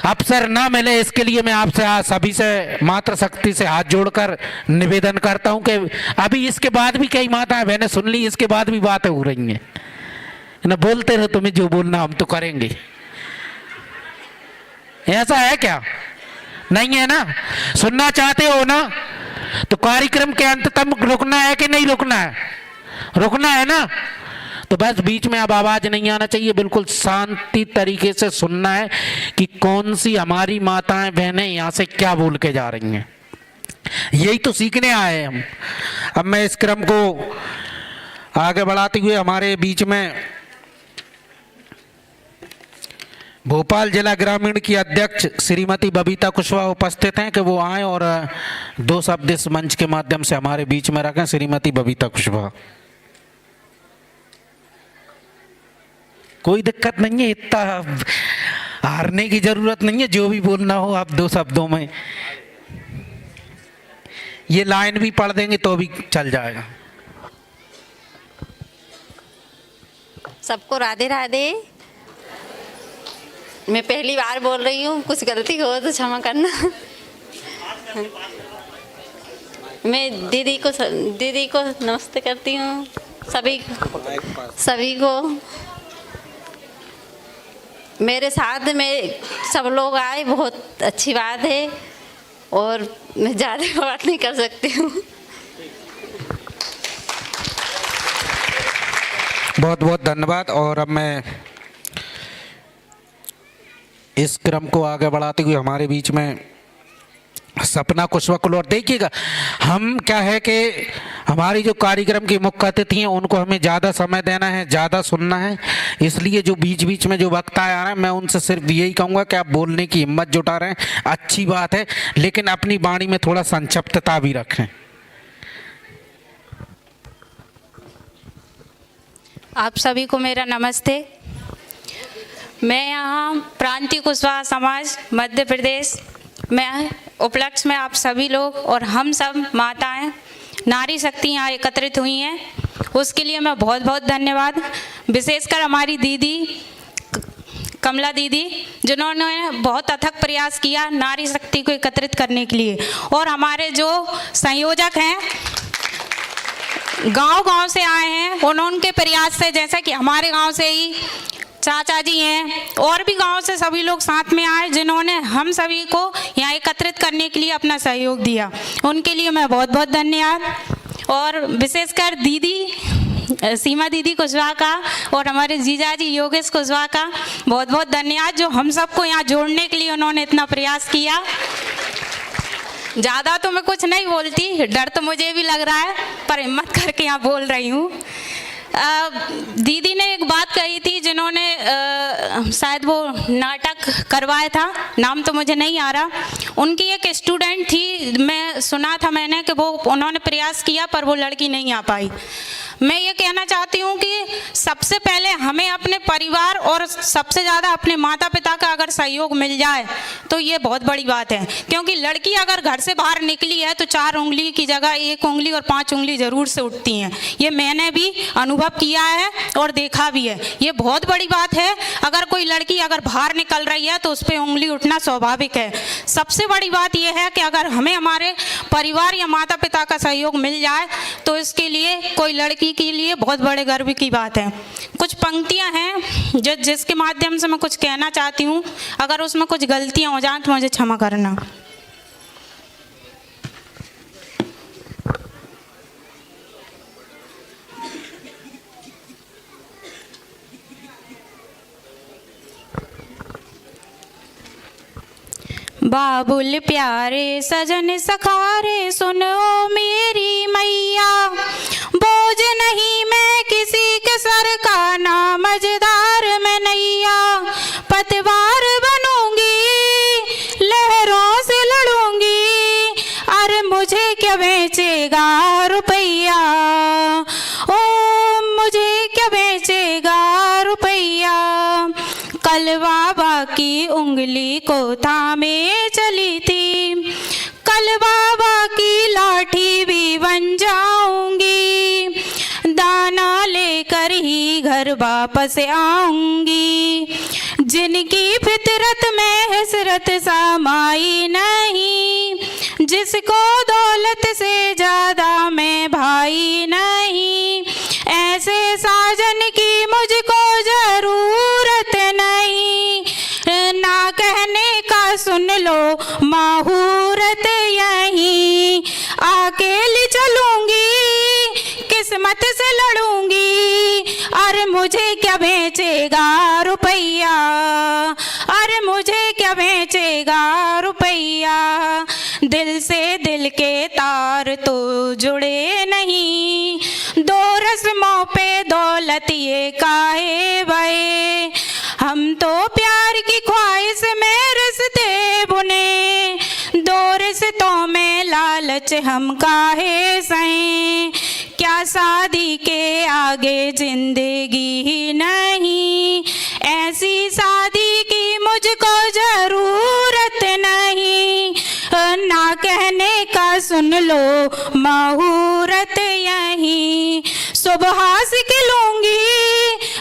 अवसर ना मिले, इसके लिए मैं आपसे सभी से मातृशक्ति से हाथ जोड़कर निवेदन करता हूं कि अभी इसके बाद भी कई माताएं बहनें सुन ली, इसके बाद भी बातें हो रही हैं ना, बोलते रहो, तुम्हें जो बोलना हम तो करेंगे। ऐसा है क्या? नहीं है ना? सुनना चाहते हो ना? तो कार्यक्रम के अंत तक रुकना है कि नहीं रुकना है? रुकना है ना? तो बस बीच में अब आवाज नहीं आना चाहिए, बिल्कुल शांति तरीके से सुनना है कि कौन सी हमारी माताएं बहनें यहाँ से क्या बोल के जा रही हैं। यही तो सीखने आए हैं हम। अब मैं इस क्रम को आगे बढ़ाते हुए हमारे बीच में भोपाल जिला ग्रामीण की अध्यक्ष श्रीमती बबीता कुशवाहा उपस्थित हैं कि वो आए और 2 शब्द इस मंच के माध्यम से हमारे बीच में रखें। श्रीमती बबीता कुशवाहा। कोई दिक्कत नहीं है, इतना हारने की जरूरत नहीं है, जो भी बोलना हो आप 2 शब्दों में, ये लाइन भी पढ़ देंगे तो भी चल जाएगा। सबको राधे राधे। मैं पहली बार बोल रही हूँ, कुछ गलती हो तो क्षमा करना। मैं दीदी को नमस्ते करती हूँ, सभी को। मेरे साथ में सब लोग आए, बहुत अच्छी बात है, और मैं ज़्यादा बात नहीं कर सकती हूँ। बहुत बहुत धन्यवाद। और अब मैं इस क्रम को आगे बढ़ाते हुए हमारे बीच में सपना कुशवाहा। और देखिएगा, हम क्या है कि हमारी जो कार्यक्रम की मुख्य अतिथि हैं उनको हमें ज़्यादा समय देना है, ज़्यादा सुनना है, इसलिए जो बीच बीच में जो वक्ता आ रहे हैं मैं उनसे सिर्फ यही कहूँगा कि आप बोलने की हिम्मत जुटा रहे हैं, अच्छी बात है, लेकिन अपनी वाणी में थोड़ा संक्षिप्तता भी रखें। आप सभी को मेरा नमस्ते। मैं यहाँ प्रांतीय कुशवाहा समाज मध्य प्रदेश में उपलक्ष्य में आप सभी लोग और हम सब माताएं नारी शक्ति यहाँ एकत्रित हुई हैं, उसके लिए मैं बहुत बहुत धन्यवाद। विशेषकर हमारी दीदी कमला दीदी, जिन्होंने बहुत अथक प्रयास किया नारी शक्ति को एकत्रित करने के लिए, और हमारे जो संयोजक हैं गांव-गांव से आए हैं, उनके प्रयास से, जैसा कि हमारे गांव से ही चाचा जी हैं और भी गांव से सभी लोग साथ में आए, जिन्होंने हम सभी को यहाँ एकत्रित करने के लिए अपना सहयोग दिया, उनके लिए मैं बहुत बहुत धन्यवाद। और विशेषकर दीदी सीमा दीदी कुशवाहा का और हमारे जीजाजी योगेश कुशवाहा का बहुत बहुत धन्यवाद, जो हम सबको यहाँ जोड़ने के लिए उन्होंने इतना प्रयास किया। ज़्यादा तो मैं कुछ नहीं बोलती, डर तो मुझे भी लग रहा है, पर हिम्मत करके यहाँ बोल रही हूँ। दीदी ने एक बात कही थी, जिन्होंने शायद वो नाटक करवाया था, नाम तो मुझे नहीं आ रहा, उनकी एक स्टूडेंट थी, मैं सुना था मैंने कि वो उन्होंने प्रयास किया पर वो लड़की नहीं आ पाई। मैं ये कहना चाहती हूँ कि सबसे पहले हमें अपने परिवार और सबसे ज़्यादा अपने माता पिता का अगर सहयोग मिल जाए तो ये बहुत बड़ी बात है, क्योंकि लड़की अगर घर से बाहर निकली है तो 4 उंगली की जगह 1 उंगली और 5 उंगली ज़रूर से उठती हैं। ये मैंने भी अनुभव किया है और देखा भी है, ये बहुत बड़ी बात है। अगर कोई लड़की अगर बाहर निकल रही है तो उस पर उंगली उठना स्वाभाविक है। सबसे बड़ी बात यह है कि अगर हमें हमारे परिवार या माता पिता का सहयोग मिल जाए तो इसके लिए कोई लड़की के लिए बहुत बड़े गर्व की बात है। कुछ पंक्तियां हैं जिसके माध्यम से मैं कुछ कहना चाहती हूँ, अगर उसमें कुछ गलतियां हो जाएं तो मुझे क्षमा करना। बाबुल प्यारे सजन सखारे सुनो मेरी मैया, बोझ नहीं मैं किसी के सर का, ना मझदार में नैया, पतवार बनूंगी लहरों से लड़ूंगी, अरे मुझे क्या बेचेगा रुपैया, ओ मुझे क्या बेचेगा रुपैया। कल बाबा की उंगली को थामे चली थी, कल बाबा की लाठी भी बन जाऊंगी, दाना लेकर ही घर वापस आऊंगी। जिनकी फितरत में हसरत समाई नहीं, जिसको दौलत से ज्यादा मैं भाई नहीं, ऐसे साजन की मुझको जरूरत नहीं, ना कहने का सुन लो माहूरत यहीं, अकेली चलूंगी किस्मत से लड़ूंगी, अरे मुझे क्या बेचेगा रुपैया, अरे मुझे क्या बेचेगा रुपैया। दिल से दिल के तार तो जुड़े नहीं, दो रस्मों पे दौलत ये काहे भये, हम तो प्यार की ख्वाहिश में रिश्ते बुने, दो रिश्तों में लालच हम काहे सहें, क्या शादी के आगे जिंदगी ही नहीं, ऐसी शादी की मुझको जरूरत नहीं, ना कहने का सुन लो माहूरत यहीं, सुबह से खिलूंगी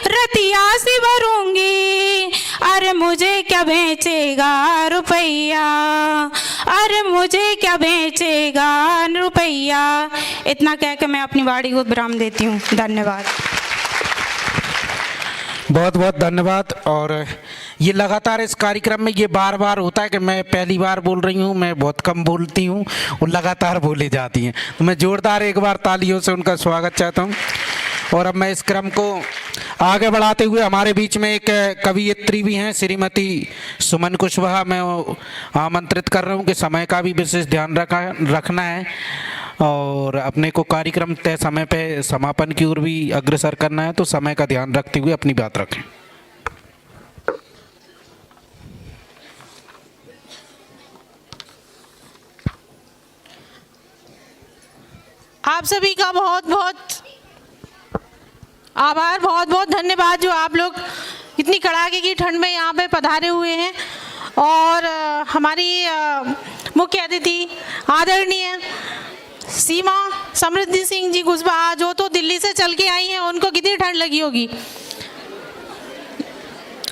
रतिया से भरूंगी, अरे मुझे क्या बेचेगा रुपैया, अरे मुझे क्या बेचेगा रुपैया। इतना कह के मैं अपनी वाणी को विराम देती हूँ। धन्यवाद। बहुत बहुत धन्यवाद। और ये लगातार इस कार्यक्रम में ये बार बार होता है कि मैं पहली बार बोल रही हूँ, मैं बहुत कम बोलती हूँ और लगातार बोली जाती हैं, तो मैं जोरदार एक बार तालियों से उनका स्वागत चाहता हूँ। और अब मैं इस क्रम को आगे बढ़ाते हुए हमारे बीच में एक कवयित्री भी हैं श्रीमती सुमन कुशवाहा, मैं आमंत्रित कर रहा हूँ कि समय का भी विशेष ध्यान रखना है और अपने को कार्यक्रम तय समय पे समापन की ओर भी अग्रसर करना है, तो समय का ध्यान रखते हुए अपनी बात रखें। आप सभी का बहुत बहुत आभार, बहुत बहुत धन्यवाद जो आप लोग इतनी कड़ाके की ठंड में यहाँ पे पधारे हुए हैं। और हमारी मुख्य अतिथि आदरणीय सीमा समृद्धि सिंह जी कुशवाहा, जो तो दिल्ली से चल के आई हैं, उनको कितनी ठंड लगी होगी।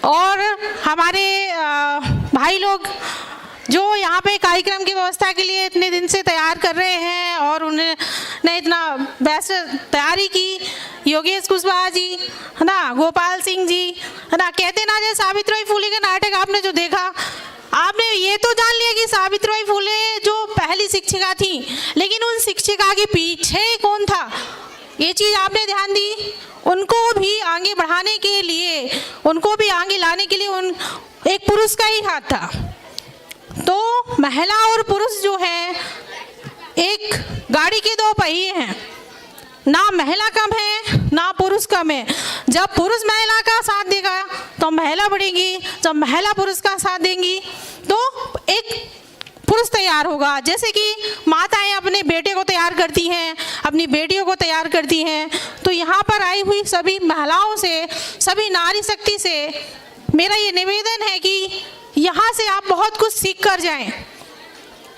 और हमारे भाई लोग जो यहाँ पे कार्यक्रम की व्यवस्था के लिए इतने दिन से तैयार कर रहे हैं और उन्होंने इतना बेस्ट तैयारी की, योगेश कुशवाहा जी है ना, गोपाल सिंह जी है ना, कहते ना जैसे सावित्रीबाई फुले का नाटक आपने जो देखा, आपने ये तो जान लिया कि सावित्रीबाई फुले जो पहली शिक्षिका थी, लेकिन उन शिक्षिका के पीछे कौन था, ये चीज़ आपने ध्यान दी। उनको भी आगे बढ़ाने के लिए, उनको भी आगे लाने के लिए एक पुरुष का ही हाथ था। तो महिला और पुरुष जो है एक गाड़ी के दो पहिए हैं, ना महिला कम है ना पुरुष कम है। जब पुरुष महिला का साथ देगा तो महिला बढ़ेगी, जब महिला पुरुष का साथ देंगी तो एक पुरुष तैयार होगा। जैसे कि माताएं अपने बेटे को तैयार करती हैं, अपनी बेटियों को तैयार करती हैं, तो यहाँ पर आई हुई सभी महिलाओं से, सभी नारी शक्ति से मेरा ये निवेदन है कि यहाँ से आप बहुत कुछ सीख कर जाएं,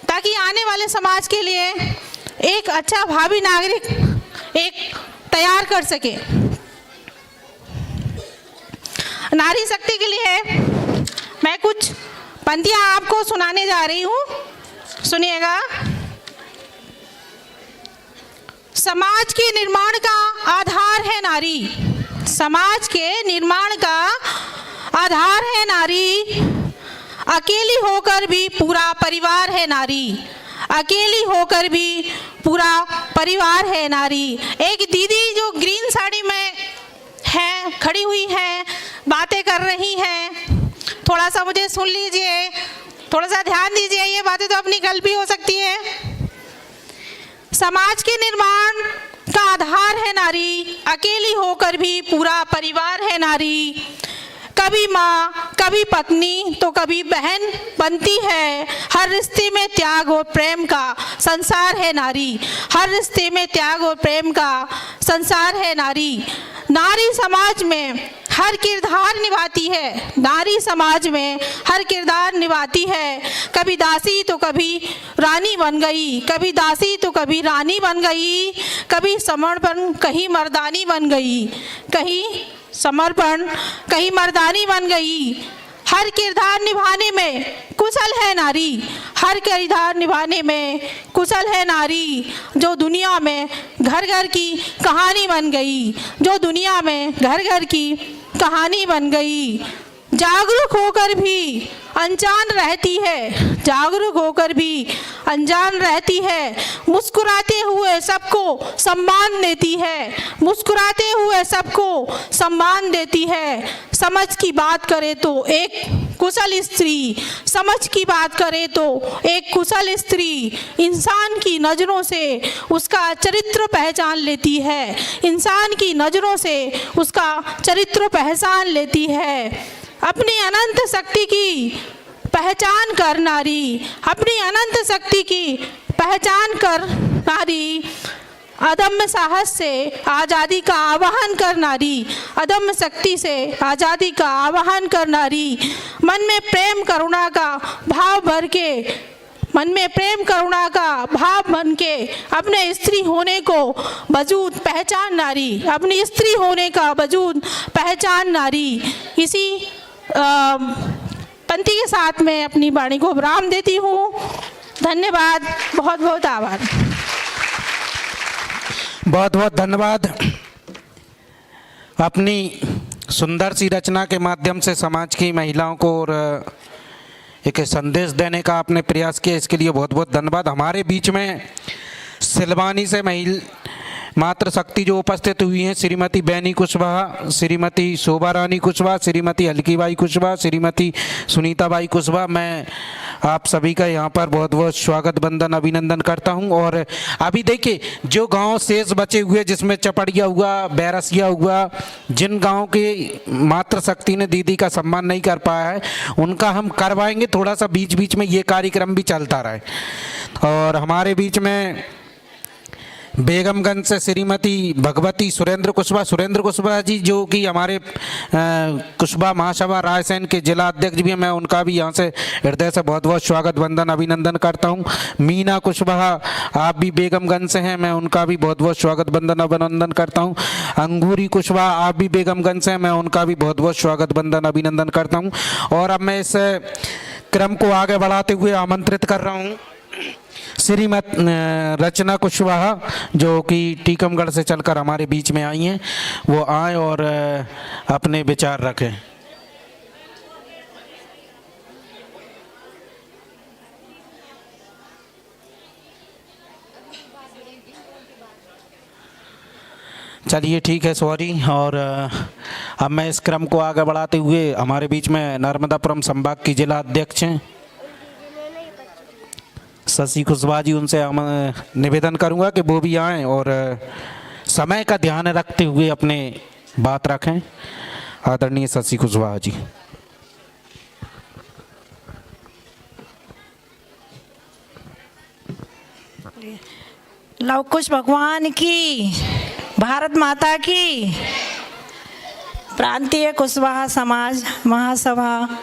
ताकि आने वाले समाज के लिए एक अच्छा भावी नागरिक एक तैयार कर सके। नारी शक्ति के लिए मैं कुछ पंक्तियाँ आपको सुनाने जा रही हूँ, सुनिएगा। समाज के निर्माण का आधार है नारी, समाज के निर्माण का आधार है नारी, अकेली होकर भी पूरा परिवार है नारी, अकेली होकर भी पूरा परिवार है नारी। एक दीदी जो ग्रीन साड़ी में है, खड़ी हुई है, बातें कर रही हैं, थोड़ा सा मुझे सुन लीजिए। थोड़ा सा ध्यान दीजिए, ये बातें तो अपनी कल भी हो सकती है। समाज के निर्माण का आधार है नारी, अकेली होकर भी पूरा परिवार है नारी। कभी माँ, कभी पत्नी तो कभी बहन बनती है। हर रिश्ते में त्याग और प्रेम का संसार है नारी। हर रिश्ते में त्याग और प्रेम का संसार है नारी। नारी समाज में हर किरदार निभाती है। नारी समाज में हर किरदार निभाती है। कभी दासी तो कभी रानी बन गई, कभी दासी तो कभी रानी बन गई, कभी समर्पण कहीं मर्दानी बन गई, कहीं समर्पण कहीं मर्दानी बन गई। हर किरदार निभाने में कुशल है नारी। हर किरदार निभाने में कुशल है नारी। जो दुनिया में घर घर की कहानी बन गई, जो दुनिया में घर घर की कहानी बन गई। जागरूक होकर भी अनजान रहती है, जागरूक होकर भी अनजान रहती है। मुस्कुराते हुए सबको सम्मान देती है, मुस्कुराते हुए सबको सम्मान देती है। समझ की बात करें तो एक कुशल स्त्री, समझ की बात करें तो एक कुशल स्त्री इंसान की नज़रों से उसका चरित्र पहचान लेती है। इंसान की नज़रों से उसका चरित्र पहचान लेती है। अपनी अनंत शक्ति की पहचान कर नारी, अपनी अनंत शक्ति की पहचान कर नारी। अदम्य साहस से आज़ादी का आह्वान कर नारी, अदम्य शक्ति से आज़ादी का आह्वान कर नारी। मन में प्रेम करुणा का भाव भर के, मन में प्रेम करुणा का भाव बन के अपने स्त्री होने को वजूद पहचान नारी, अपनी स्त्री होने का वजूद पहचान नारी। इसी पंक्ति के साथ मैं अपनी वाणी को विराम देती हूँ। धन्यवाद, बहुत बहुत आभार। बहुत बहुत धन्यवाद। अपनी सुंदर सी रचना के माध्यम से समाज की महिलाओं को और एक संदेश देने का आपने प्रयास किया, इसके लिए बहुत बहुत धन्यवाद। हमारे बीच में सिलवानी से मातृ शक्ति जो उपस्थित हुई हैं, श्रीमती बैनी कुशवाहा, श्रीमती शोभा रानी कुशवाहा, श्रीमती हल्कीबाई कुशवाहा, श्रीमती सुनीताबाई कुशवाहा, मैं आप सभी का यहाँ पर बहुत बहुत स्वागत बंदन अभिनंदन करता हूँ। और अभी देखिए, जो गांव शेष बचे हुए जिसमें चपड़िया हुआ, बैरसिया हुआ, जिन गांव की मातृ शक्ति ने दीदी का सम्मान नहीं कर पाया है, उनका हम करवाएंगे। थोड़ा सा बीच बीच में ये कार्यक्रम भी चलता रहे। और हमारे बीच में बेगमगंज से श्रीमती भगवती सुरेंद्र कुशवाहा जी, जो कि हमारे कुशवाहा महासभा रायसेन के जिला अध्यक्ष भी हैं, मैं उनका भी यहाँ से हृदय से बहुत बहुत स्वागत वंदन अभिनंदन करता हूँ। मीना कुशवाहा, आप भी बेगमगंज से हैं, मैं उनका भी बहुत बहुत स्वागत वंदन अभिनंदन करता हूँ। अंगूरी कुशवाहा, आप भी बेगमगंज से हैं, मैं उनका भी बहुत बहुत स्वागत वंदन अभिनंदन करता हूँ। और अब मैं इस क्रम को आगे बढ़ाते हुए आमंत्रित कर रहा हूँ श्रीमती रचना कुशवाहा, जो कि टीकमगढ़ से चलकर हमारे बीच में आई हैं, वो आए और अपने विचार रखें। चलिए ठीक है, सॉरी। और अब मैं इस क्रम को आगे बढ़ाते हुए हमारे बीच में नर्मदापुरम संभाग की जिला अध्यक्ष हैं शशि कुशवाहा जी, उनसे निवेदन करूंगा कि वो भी आएँ और समय का ध्यान रखते हुए अपने बात रखें। आदरणीय शशि कुशवाहा जी। लव कुश भगवान की, भारत माता की। प्रांतीय कुशवाहा समाज महासभा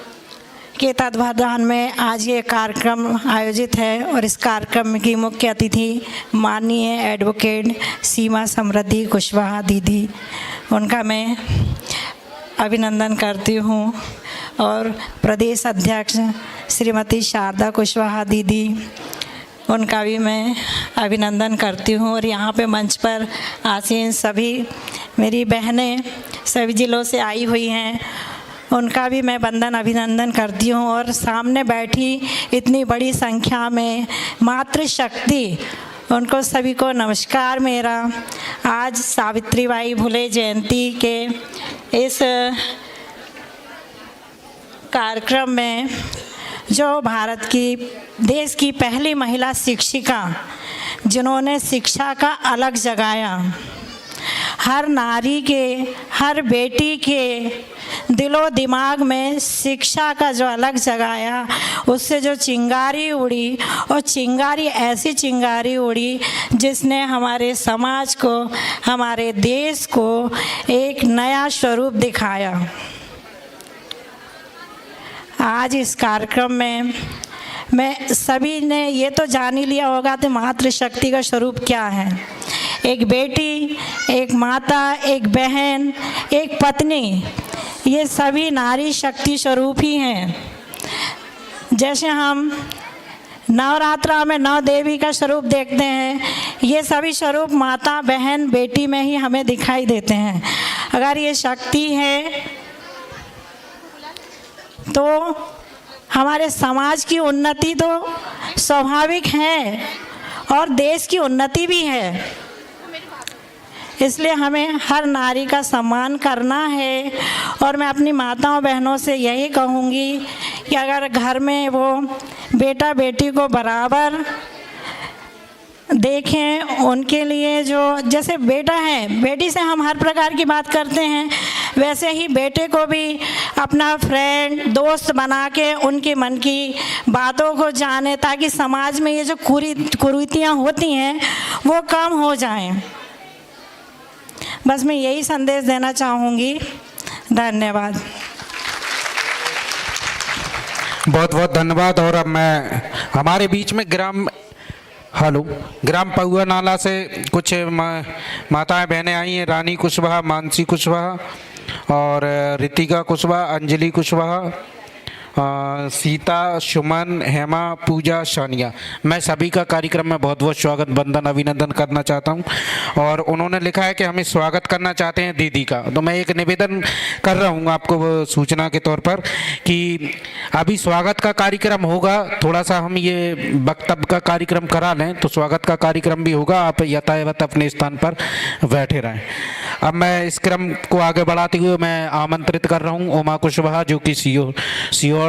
के तत्वाधान में आज ये कार्यक्रम आयोजित है और इस कार्यक्रम की मुख्य अतिथि माननीय एडवोकेट सीमा समृद्धि कुशवाहा दीदी, उनका मैं अभिनंदन करती हूँ। और प्रदेश अध्यक्ष श्रीमती शारदा कुशवाहा दीदी, उनका भी मैं अभिनंदन करती हूँ। और यहाँ पे मंच पर आसीन सभी मेरी बहनें सभी जिलों से आई हुई हैं, उनका भी मैं वंदन अभिनंदन करती हूँ। और सामने बैठी इतनी बड़ी संख्या में मातृशक्ति, उनको सभी को नमस्कार मेरा। आज सावित्रीबाई फुले जयंती के इस कार्यक्रम में जो भारत की देश की पहली महिला शिक्षिका, जिन्होंने शिक्षा का अलग जगाया, हर नारी के, हर बेटी के दिलो दिमाग में शिक्षा का जो अलग जगाया, उससे जो चिंगारी उड़ी, और चिंगारी ऐसी चिंगारी उड़ी जिसने हमारे समाज को, हमारे देश को एक नया स्वरूप दिखाया। आज इस कार्यक्रम में मैं सभी ने ये तो जान ही लिया होगा कि मातृशक्ति का स्वरूप क्या है। एक बेटी, एक माता, एक बहन, एक पत्नी, ये सभी नारी शक्ति स्वरूप ही हैं। जैसे हम नवरात्रा में नौ देवी का स्वरूप देखते हैं, ये सभी स्वरूप माता, बहन, बेटी में ही हमें दिखाई देते हैं। अगर ये शक्ति है तो हमारे समाज की उन्नति तो स्वाभाविक है और देश की उन्नति भी है। इसलिए हमें हर नारी का सम्मान करना है। और मैं अपनी माताओं बहनों से यही कहूँगी कि अगर घर में वो बेटा बेटी को बराबर देखें, उनके लिए जो जैसे बेटा है, बेटी से हम हर प्रकार की बात करते हैं, वैसे ही बेटे को भी अपना फ्रेंड, दोस्त बना के उनके मन की बातों को जाने, ताकि समाज में ये जो कुरीतियाँ होती हैं वो कम हो जाएं। बस मैं यही संदेश देना चाहूँगी। धन्यवाद। बहुत बहुत धन्यवाद। और अब मैं हमारे बीच में ग्राम पहुआ नाला से कुछ माताएं बहनें आई हैं। रानी कुशवाहा, मानसी कुशवाहा और रितिका कुशवाहा, अंजलि कुशवाहा, सीता, सुमन, हेमा, पूजा, शानिया। मैं सभी का कार्यक्रम में बहुत बहुत स्वागत, वंदन, अभिनंदन करना चाहता हूं। और उन्होंने लिखा है कि हमें स्वागत करना चाहते हैं दीदी का। तो मैं एक निवेदन कर रहा हूं आपको सूचना के तौर पर कि अभी स्वागत का कार्यक्रम होगा, थोड़ा सा हम ये वक्तव्य का कार्यक्रम करा लें तो स्वागत का कार्यक्रम भी होगा। आप यथावत अपने स्थान पर बैठे रहें। अब मैं इस क्रम को आगे बढ़ाते हुए मैं आमंत्रित कर रहा हूँ उमा कुशवाहा, जो कि सीओर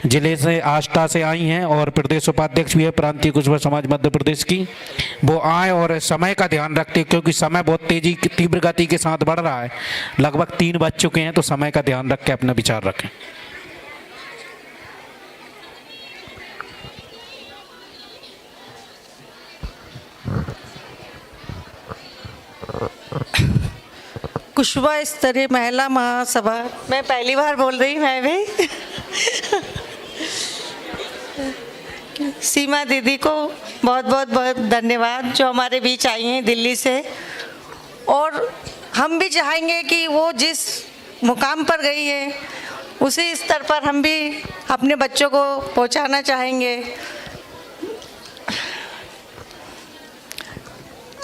जिले से, आष्टा से आई हैं और प्रदेश उपाध्यक्ष भी है प्रांतीय कुशवाहा समाज मध्य प्रदेश की। वो आए और समय का ध्यान रखते, क्योंकि समय बहुत तीव्र गति के साथ बढ़ रहा है। लगभग 3 बज चुके हैं, तो समय का ध्यान रख के अपना विचार रखें। कुशवाहा स्तरीय महिला महासभा, मैं पहली बार बोल रही हूँ। मैं भी सीमा दीदी को बहुत बहुत धन्यवाद, जो हमारे बीच आई हैं दिल्ली से। और हम भी चाहेंगे कि वो जिस मुकाम पर गई है उसी स्तर पर हम भी अपने बच्चों को पहुंचाना चाहेंगे।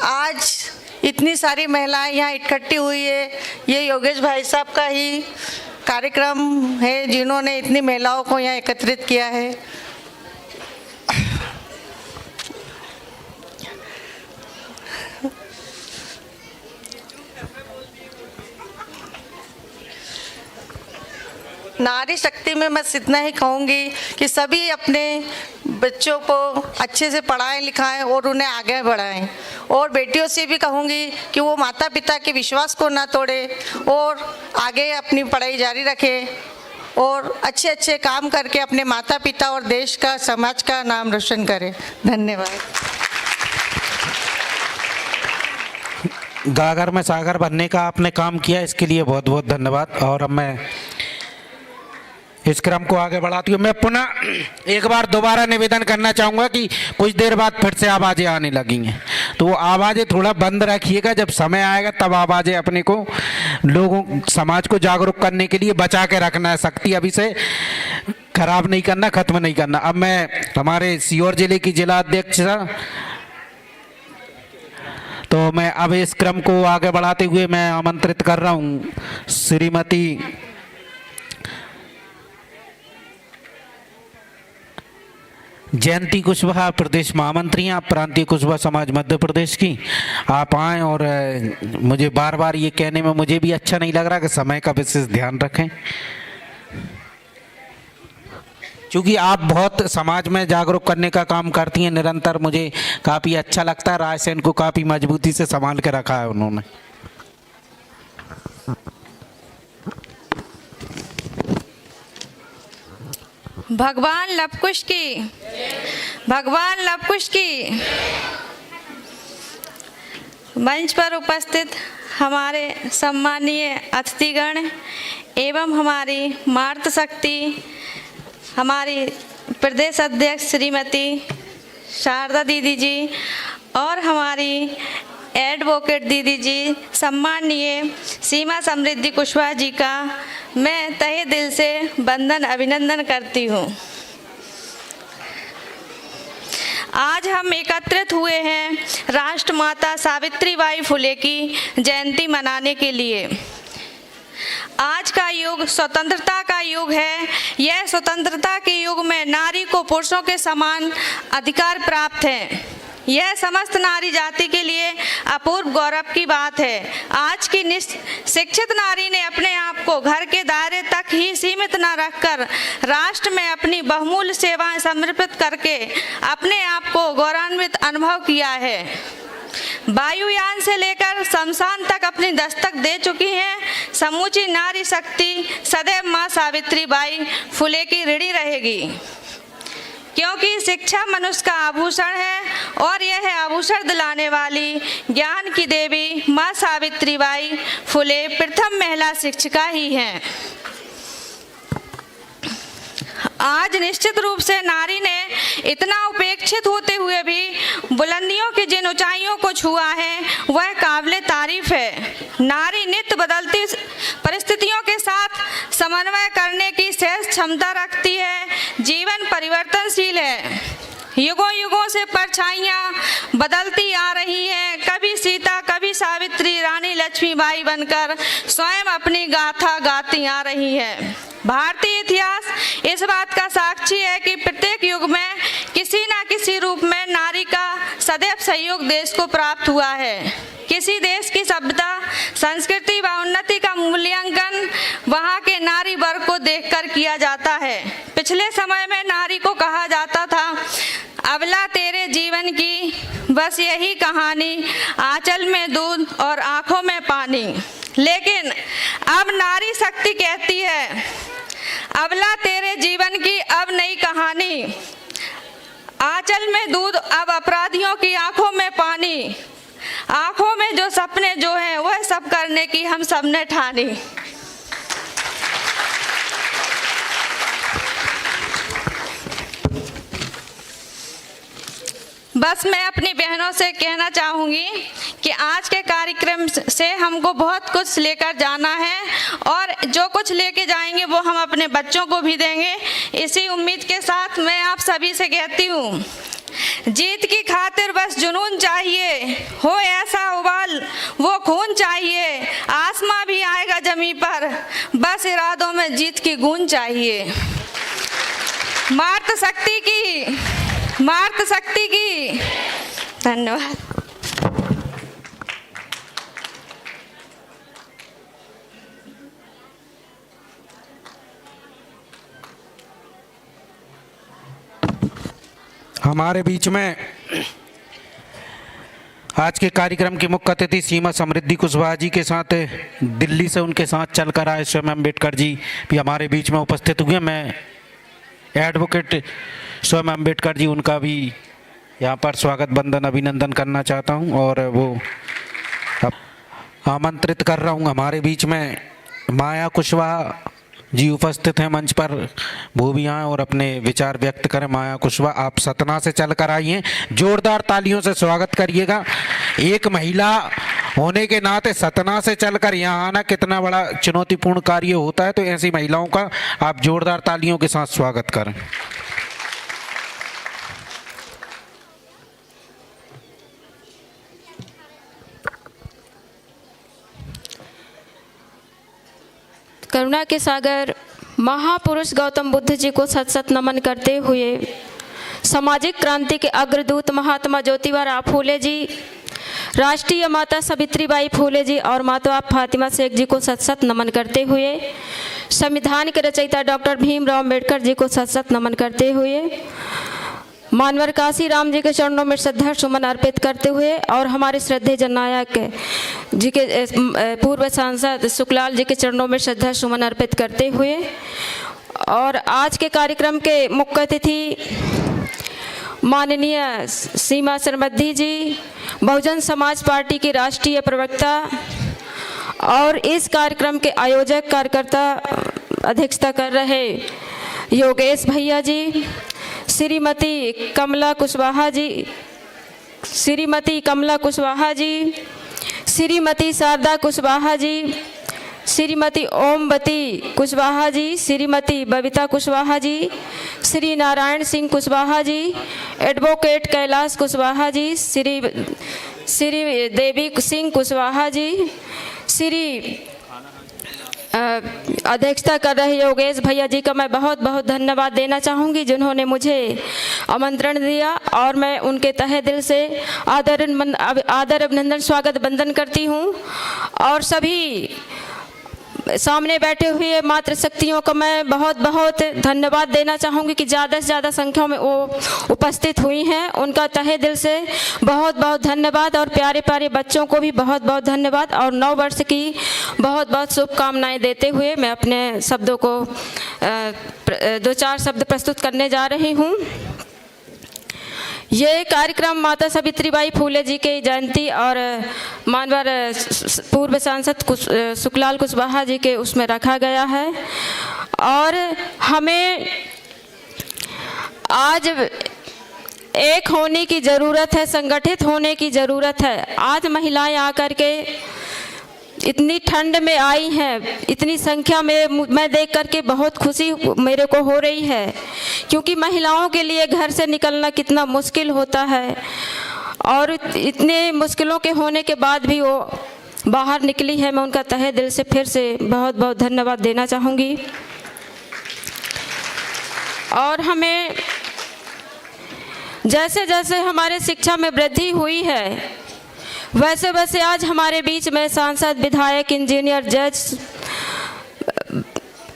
आज इतनी सारी महिलाएं यहाँ इकट्ठी हुई है, ये योगेश भाई साहब का ही कार्यक्रम है, जिन्होंने इतनी महिलाओं को यहाँ एकत्रित किया है। नारी शक्ति में बस इतना ही कहूँगी कि सभी अपने बच्चों को अच्छे से पढ़ाएं लिखाएं और उन्हें आगे बढ़ाएं। और बेटियों से भी कहूँगी कि वो माता पिता के विश्वास को ना तोड़े और आगे अपनी पढ़ाई जारी रखें और अच्छे अच्छे काम करके अपने माता पिता और देश का, समाज का नाम रोशन करें। धन्यवाद। गागर में सागर बनने का आपने काम किया, इसके लिए बहुत बहुत धन्यवाद। और अब मैं इस क्रम को आगे बढ़ाती हूँ। मैं पुनः एक बार दोबारा निवेदन करना चाहूँगा कि कुछ देर बाद फिर से आवाज़ें आने लगी हैं, तो वो आवाज़ें थोड़ा बंद रखिएगा। जब समय आएगा तब आवाज़ें अपने को, लोगों, समाज को जागरूक करने के लिए बचा के रखना है। शक्ति अभी से खराब नहीं करना, खत्म नहीं करना। अब मैं हमारे सीहोर जिले की जिला अध्यक्ष, तो मैं अब इस क्रम को आगे बढ़ाते हुए मैं आमंत्रित कर रहा हूँ श्रीमती जयंती कुशवाहा, प्रदेश महामंत्री हैं, आप प्रांतीय कुशवाहा समाज मध्य प्रदेश की। आप आएँ और मुझे बार बार ये कहने में मुझे भी अच्छा नहीं लग रहा कि समय का विशेष ध्यान रखें। क्योंकि आप बहुत समाज में जागरूक करने का काम करती हैं निरंतर, मुझे काफ़ी अच्छा लगता है। रायसेन को काफ़ी मजबूती से संभाल के रखा है उन्होंने। भगवान लवकुश की, भगवान लवकुश की। मंच पर उपस्थित हमारे सम्मानीय अतिथिगण एवं हमारी मातृ शक्ति, हमारी प्रदेश अध्यक्ष श्रीमती शारदा दीदी जी और हमारी एडवोकेट दीदी जी, सम्मानीय सीमा समृद्धि कुशवाहा जी का मैं तहे दिल से वंदन अभिनंदन करती हूँ। आज हम एकत्रित हुए हैं राष्ट्रमाता सावित्रीबाई फुले की जयंती मनाने के लिए। आज का युग स्वतंत्रता का युग है। यह स्वतंत्रता के युग में नारी को पुरुषों के समान अधिकार प्राप्त है। यह समस्त नारी जाति के लिए अपूर्व गौरव की बात है। आज की शिक्षित नारी ने अपने आप को घर के दायरे तक ही सीमित न रखकर राष्ट्र में अपनी बहुमूल्य सेवाएं समर्पित करके अपने आप को गौरवान्वित अनुभव किया है। वायुयान से लेकर शमशान तक अपनी दस्तक दे चुकी हैं। समूची नारी शक्ति सदैव मां सावित्रीबाई फुले की ऋणी रहेगी, क्योंकि शिक्षा मनुष्य का आभूषण है और यह आभूषण दिलाने वाली ज्ञान की देवी मां सावित्रीबाई फुले प्रथम महिला शिक्षिका ही हैं। आज निश्चित रूप से नारी ने इतना उपेक्षित होते हुए भी बुलंदियों की जिन ऊंचाइयों को छुआ है वह काबिले तारीफ है। नारी नित्य बदलती परिस्थितियों के साथ समन्वय करने की शेष क्षमता रखती है। जीवन परिवर्तनशील है। युगों युगों से परछाइयाँ बदलती आ रही हैं। कभी सीता, कभी सावित्री, रानी लक्ष्मीबाई बनकर स्वयं अपनी गाथा गाती आ रही है। भारतीय इतिहास इस बात का साक्षी है कि प्रत्येक युग में किसी न किसी रूप में नारी का सदैव सहयोग देश को प्राप्त हुआ है। किसी देश की सभ्यता, संस्कृति व उन्नति का मूल्यांकन वहाँ के नारी वर्ग को देखकर किया जाता है। पिछले समय में नारी को कहा जाता था, अबला तेरे जीवन की बस यही कहानी, आंचल में दूध और आंखों में पानी। लेकिन अब नारी शक्ति कहती है, अबला तेरे जीवन की अब नई कहानी, आंचल में दूध अब अपराधियों की आंखों में पानी। आंखों में जो सपने जो हैं वह सब करने की हम सब ने ठानी। बस मैं अपनी बहनों से कहना चाहूँगी कि आज के कार्यक्रम से हमको बहुत कुछ लेकर जाना है और जो कुछ लेके जाएंगे वो हम अपने बच्चों को भी देंगे। इसी उम्मीद के साथ मैं आप सभी से कहती हूँ, जीत की खातिर बस जुनून चाहिए, हो ऐसा उबाल वो खून चाहिए, आसमां भी आएगा जमी पर, बस इरादों में जीत की गूंज चाहिए। मातृ शक्ति की, मातृ शक्ति की। धन्यवाद। हमारे बीच में आज के कार्यक्रम की मुख्य अतिथि सीमा समृद्धि कुशवाहा जी के साथ दिल्ली से उनके साथ चलकर आए स्वयं अम्बेडकर जी भी हमारे बीच में उपस्थित हुए। मैं एडवोकेट स्वयं अम्बेडकर जी, उनका भी यहाँ पर स्वागत वंदन अभिनंदन करना चाहता हूँ और वो आमंत्रित कर रहा हूँ। हमारे बीच में माया कुशवाहा जी उपस्थित हैं मंच पर, वो भी आएँ और अपने विचार व्यक्त करें। माया कुशवाहा, आप सतना से चल कर आई हैं, जोरदार तालियों से स्वागत करिएगा। एक महिला होने के नाते सतना से चलकर यहाँ आना कितना बड़ा चुनौतीपूर्ण कार्य होता है, तो ऐसी महिलाओं का आप जोरदार तालियों के साथ स्वागत करें। करुणा के सागर महापुरुष गौतम बुद्ध जी को सत सत नमन करते हुए सामाजिक क्रांति के अग्रदूत महात्मा ज्योतिबा फूले जी, राष्ट्रीय माता सावित्रीबाई फूले जी और माता फातिमा शेख जी को सत सत नमन करते हुए, संविधान के रचयिता डॉक्टर भीमराव अम्बेडकर जी को सत सत नमन करते हुए, मानवर काशी राम जी के चरणों में श्रद्धा सुमन अर्पित करते हुए और हमारे श्रद्धेय जननायक जी के पूर्व सांसद सुखलाल जी के चरणों में श्रद्धा सुमन अर्पित करते हुए, और आज के कार्यक्रम के मुख्य अतिथि माननीय सीमा सरमद्दी जी, बहुजन समाज पार्टी की राष्ट्रीय प्रवक्ता, और इस कार्यक्रम के आयोजक कार्यकर्ता अध्यक्षता कर रहे योगेश भैया जी, श्रीमती कमला कुशवाहा जी, श्रीमती शारदा कुशवाहा जी, श्रीमती ओमवती कुशवाहा जी, श्रीमती बबीता कुशवाहा जी, श्री नारायण सिंह कुशवाहा जी, एडवोकेट कैलाश कुशवाहा जी, श्री देवी सिंह कुशवाहा जी, श्री अध्यक्षता कर रहे योगेश भैया जी का मैं बहुत बहुत धन्यवाद देना चाहूँगी, जिन्होंने मुझे आमंत्रण दिया, और मैं उनके तहे दिल से आदर अभिनंदन स्वागत वंदन करती हूँ। और सभी सामने बैठे हुए मातृशक्तियों को मैं बहुत बहुत धन्यवाद देना चाहूँगी कि ज़्यादा से ज़्यादा संख्या में वो उपस्थित हुई हैं, उनका तहे दिल से बहुत बहुत धन्यवाद। और प्यारे प्यारे बच्चों को भी बहुत बहुत धन्यवाद और नव वर्ष की बहुत बहुत शुभकामनाएं देते हुए मैं अपने शब्दों को 2-4 शब्द प्रस्तुत करने जा रही हूँ। ये कार्यक्रम माता सावित्रीबाई फूले जी की जयंती और मानवर पूर्व सांसद सुखलाल कुशवाहा जी के उसमें रखा गया है, और हमें आज एक होने की ज़रूरत है, संगठित होने की ज़रूरत है। आज महिलाएं आकर के इतनी ठंड में आई हैं, इतनी संख्या में मैं देख करके बहुत खुशी मेरे को हो रही है, क्योंकि महिलाओं के लिए घर से निकलना कितना मुश्किल होता है, और इतने मुश्किलों के होने के बाद भी वो बाहर निकली है। मैं उनका तहे दिल से फिर से बहुत बहुत धन्यवाद देना चाहूँगी। और हमें जैसे जैसे हमारे शिक्षा में वृद्धि हुई है, वैसे वैसे आज हमारे बीच में सांसद, विधायक, इंजीनियर, जज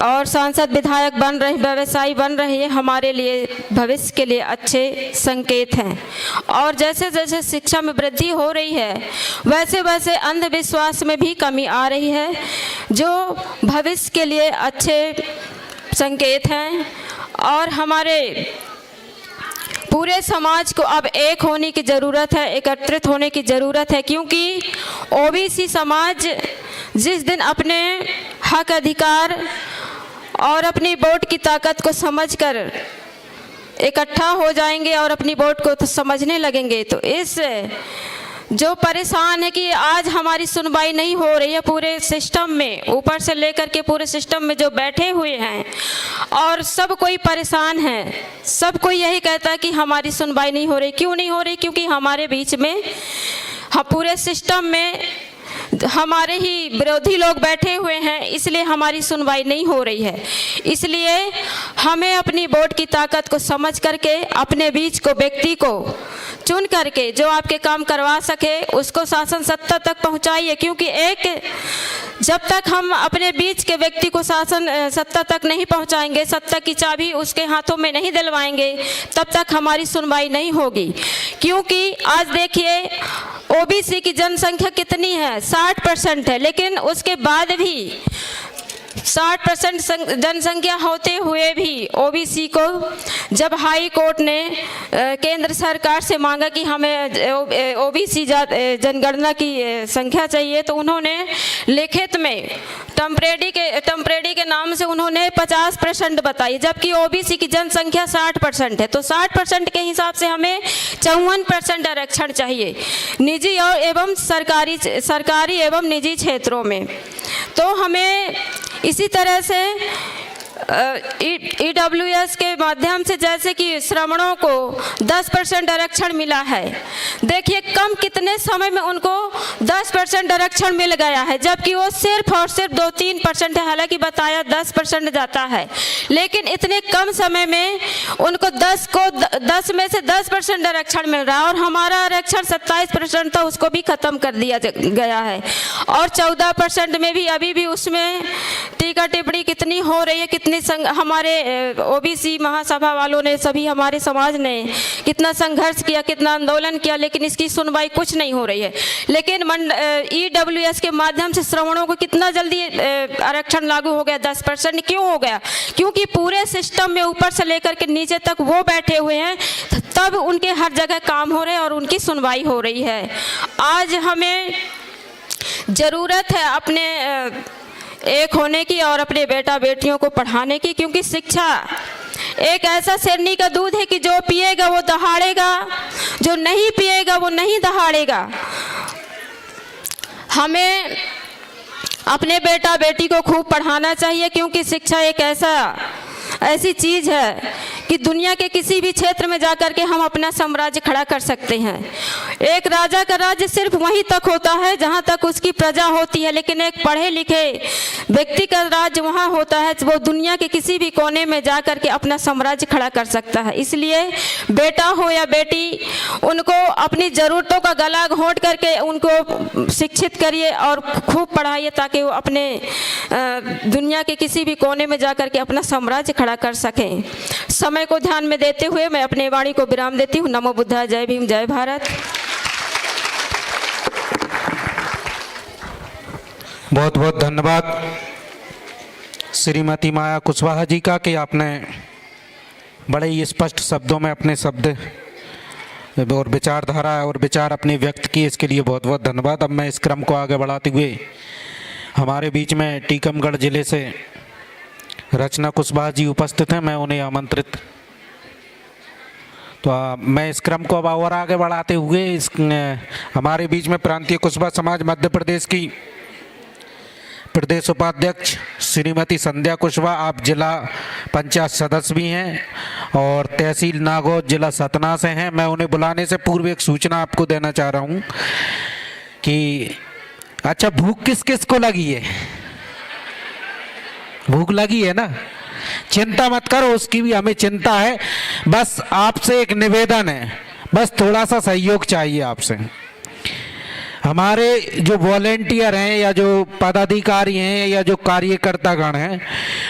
और सांसद, विधायक बन रहे, व्यवसायी बन रहे हैं, हमारे लिए भविष्य के लिए अच्छे संकेत हैं। और जैसे जैसे शिक्षा में वृद्धि हो रही है, वैसे वैसे अंधविश्वास में भी कमी आ रही है, जो भविष्य के लिए अच्छे संकेत हैं। और हमारे पूरे समाज को अब एक होने की ज़रूरत है, एकत्रित होने की ज़रूरत है, क्योंकि ओबीसी समाज जिस दिन अपने हक, अधिकार और अपनी वोट की ताकत को समझकर इकट्ठा हो जाएंगे और अपनी वोट को समझने लगेंगे, तो इस जो परेशान है कि आज हमारी सुनवाई नहीं हो रही है पूरे सिस्टम में, ऊपर से लेकर के पूरे सिस्टम में जो बैठे हुए हैं, और सब कोई परेशान है, सब कोई यही कहता है कि हमारी सुनवाई नहीं हो रही। क्यों नहीं हो रही? क्योंकि हमारे बीच में, हम पूरे सिस्टम में हमारे ही विरोधी लोग बैठे हुए हैं, इसलिए हमारी सुनवाई नहीं हो रही है। इसलिए हमें अपनी वोट की ताकत को समझ करके अपने बीच को, व्यक्ति को चुन करके जो आपके काम करवा सके उसको शासन सत्ता तक पहुंचाइए, क्योंकि जब तक हम अपने बीच के व्यक्ति को शासन सत्ता तक नहीं पहुंचाएंगे, सत्ता की चाबी उसके हाथों में नहीं दिलवाएंगे, तब तक हमारी सुनवाई नहीं होगी। क्योंकि आज देखिए ओबीसी की जनसंख्या कितनी है, 60% है, लेकिन उसके बाद भी 60% जनसंख्या होते हुए भी ओबीसी को जब हाई कोर्ट ने केंद्र सरकार से मांगा कि हमें ओबीसी जनगणना की संख्या चाहिए, तो उन्होंने लिखित में टेम्परेरी के नाम से उन्होंने 50% बताई, जबकि ओबीसी की जनसंख्या 60% है। तो 60% के हिसाब से हमें 54% आरक्षण चाहिए निजी और एवं सरकारी एवं निजी क्षेत्रों में। तो हमें इसी तरह से EWS के माध्यम से जैसे कि श्रमणों को 10% आरक्षण मिला है। देखिए कम कितने समय में उनको 10% आरक्षण मिल गया है, जबकि वो सिर्फ और सिर्फ 2-3% है। हालांकि बताया 10% जाता है, लेकिन इतने कम समय में उनको 10 में से 10% आरक्षण मिल रहा है, और हमारा आरक्षण 27% था, उसको भी खत्म कर दिया गया है। और 14% में भी अभी भी उसमें टीका टिप्पणी कितनी हो रही है, कितनी हमारे OBC महासभा वालों ने, सभी हमारे समाज ने कितना संघर्ष किया, कितना आंदोलन किया, लेकिन इसकी सुनवाई कुछ नहीं हो रही है। लेकिन EWS के माध्यम से श्रमणों को कितना जल्दी आरक्षण लागू हो गया। 10% क्यों हो गया? क्योंकि पूरे सिस्टम में ऊपर से लेकर के नीचे तक वो बैठे हुए हैं, तब उनके हर जगह काम हो रहे हैं और उनकी सुनवाई हो रही है। आज हमें ज़रूरत है अपने एक होने की और अपने बेटा बेटियों को पढ़ाने की, क्योंकि शिक्षा एक ऐसा शेरनी का दूध है कि जो पिएगा वो दहाड़ेगा, जो नहीं पिएगा वो नहीं दहाड़ेगा। हमें अपने बेटा बेटी को खूब पढ़ाना चाहिए, क्योंकि शिक्षा एक ऐसी चीज़ है कि दुनिया के किसी भी क्षेत्र में जाकर के हम अपना साम्राज्य खड़ा कर सकते हैं। एक राजा का राज्य सिर्फ वहीं तक होता है जहां तक उसकी प्रजा होती है, लेकिन एक पढ़े लिखे व्यक्ति का राज्य वहां होता है, वो दुनिया के किसी भी कोने में जाकर के अपना साम्राज्य खड़ा कर सकता है। इसलिए बेटा हो या बेटी, उनको अपनी ज़रूरतों का गला घोंट करके उनको शिक्षित करिए और खूब पढ़ाइए, ताकि वो अपने दुनिया के किसी भी कोने में जाकर के अपना साम्राज्य खड़ा कर सकें। समय को ध्यान में देते हुए मैं अपने वाणी को विराम देती हूँ। नमो बुद्धाय, जय भीम, जय भारत। बहुत बहुत धन्यवाद श्रीमती माया कुशवाहा जी का कि आपने बड़े ही स्पष्ट शब्दों में अपने शब्द और विचारधारा और विचार अपने व्यक्त किए, इसके लिए बहुत बहुत धन्यवाद। अब मैं इस क्रम को आगे बढ़ाते हुए हमारे बीच में टीकमगढ़ जिले से रचना कुशवाहा जी उपस्थित हैं, मैं उन्हें आमंत्रित, तो मैं इस क्रम को अब और आगे बढ़ाते हुए हमारे बीच में प्रांतीय कुशवाहा समाज मध्य प्रदेश की प्रदेश उपाध्यक्ष श्रीमती संध्या कुशवाहा, आप जिला पंचायत सदस्य भी हैं और तहसील नागौर जिला सतना से हैं। मैं उन्हें बुलाने से पूर्व एक सूचना आपको देना चाह रहा हूं कि अच्छा, भूख किस किस को लगी है? भूख लगी है ना? चिंता मत करो, उसकी भी हमें चिंता है। बस आपसे एक निवेदन है, बस थोड़ा सा सहयोग चाहिए आपसे। हमारे जो वॉलेंटियर हैं या जो पदाधिकारी हैं या जो कार्यकर्तागण हैं,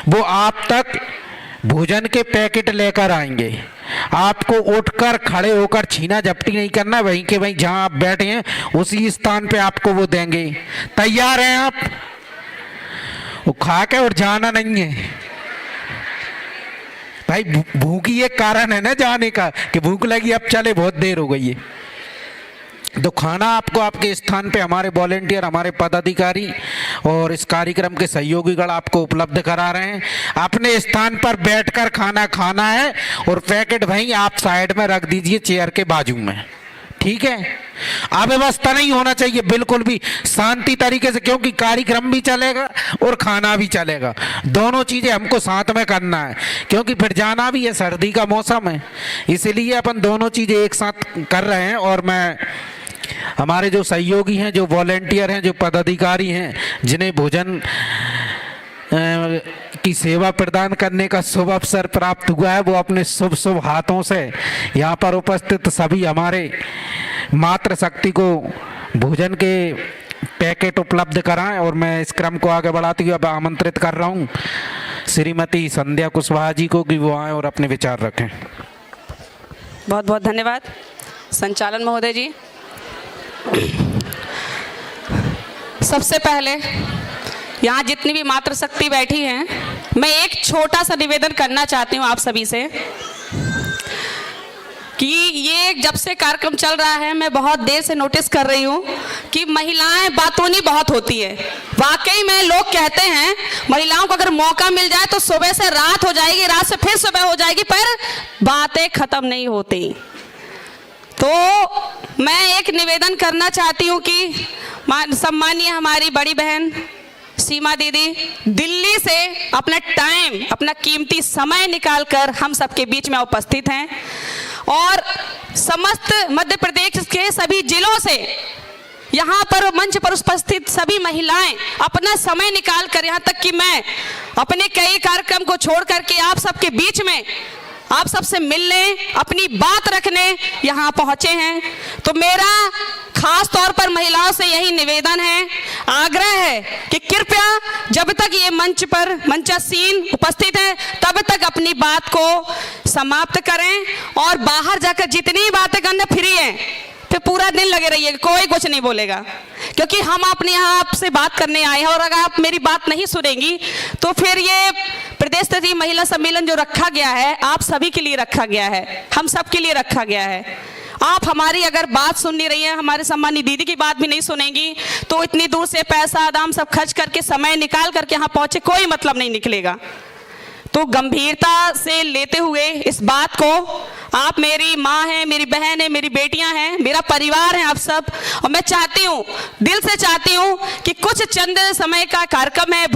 वो आप तक भोजन के पैकेट लेकर आएंगे। आपको उठकर खड़े होकर छीना झपटी नहीं करना, वहीं के वहीं जहां आप बैठे हैं उसी स्थान पे आपको वो देंगे। तैयार हैं आप? वो खा के और जाना नहीं है भाई। भूखी एक कारण है ना जाने का कि भूख लगी, अब चले, बहुत देर हो गई है। तो खाना आपको आपके स्थान पे हमारे वॉलेंटियर, हमारे पदाधिकारी और इस कार्यक्रम के सहयोगीगण आपको उपलब्ध करा रहे हैं। अपने स्थान पर बैठकर खाना खाना है और पैकेट भाई आप साइड में रख दीजिए चेयर के बाजू में, ठीक है? अव्यवस्था नहीं होना चाहिए बिल्कुल भी, शांति तरीके से, क्योंकि कार्यक्रम भी चलेगा और खाना भी चलेगा। दोनों चीजें हमको साथ में करना है, क्योंकि फिर जाना भी है, सर्दी का मौसम है, इसलिए अपन दोनों चीजें एक साथ कर रहे हैं। और मैं हमारे जो सहयोगी हैं, जो वॉलेंटियर हैं, जो पदाधिकारी हैं, जिन्हें भोजन की सेवा प्रदान करने का शुभ अवसर प्राप्त हुआ है, वो अपने शुभ शुभ हाथों से यहाँ पर उपस्थित सभी हमारे मातृशक्ति को भोजन के पैकेट उपलब्ध कराएं। और मैं इस क्रम को आगे बढ़ाते हुए अब आमंत्रित कर रहा हूँ श्रीमती संध्या कुशवाहा जी को कि वो आएँ और अपने विचार रखें। बहुत बहुत धन्यवाद संचालन महोदय जी। सबसे पहले यहाँ जितनी भी मातृशक्ति बैठी हैं, मैं एक छोटा सा निवेदन करना चाहती हूँ आप सभी से कि ये जब से कार्यक्रम चल रहा है, मैं बहुत देर से नोटिस कर रही हूँ कि महिलाएं बातोनी बहुत होती है। वाकई में लोग कहते हैं महिलाओं को अगर मौका मिल जाए तो सुबह से रात हो जाएगी, रात से फिर सुबह हो जाएगी, पर बातें खत्म नहीं होती। तो मैं एक निवेदन करना चाहती हूँ कि सम्मानीय हमारी बड़ी बहन सीमा दीदी दिल्ली से अपना टाइम, अपना कीमती समय निकालकर हम सबके बीच में उपस्थित हैं और समस्त मध्य प्रदेश के सभी जिलों से यहाँ पर मंच पर उपस्थित सभी महिलाएं अपना समय निकाल कर, यहाँ तक कि मैं अपने कई कार्यक्रम को छोड़ करके आप सबके बीच में आप सबसे मिलने, अपनी बात रखने यहाँ पहुँचे हैं। तो मेरा खास तौर पर महिलाओं से यही निवेदन है, आग्रह है कि कृपया जब तक ये मंच पर मंचासीन उपस्थित हैं तब तक अपनी बात को समाप्त करें और बाहर जाकर जितनी बातें करने फ्री हैं, फिर पूरा दिन लगे रहिए, कोई कुछ नहीं बोलेगा, क्योंकि हम अपने यहाँ आपसे बात करने आए हैं और अगर आप मेरी बात नहीं सुनेंगी तो फिर ये प्रदेश स्तरीय महिला सम्मेलन जो रखा गया है आप सभी के लिए रखा गया है, हम सब के लिए रखा गया है। आप हमारी अगर बात सुन नहीं रही हैं, हमारे सम्मानित दीदी की बात भी नहीं सुनेंगी तो इतनी दूर से पैसा दाम सब खर्च करके समय निकाल करके यहाँ पहुँचे कोई मतलब नहीं निकलेगा। तो गंभीरता से लेते हुए इस बात को, आप मेरी माँ हैं, मेरी बहन है, मेरी बेटियां हैं, मेरा परिवार है आप सब, और मैं चाहती हूँ, दिल से चाहती हूँ कि कुछ चंद समय का कार्यक्रम है।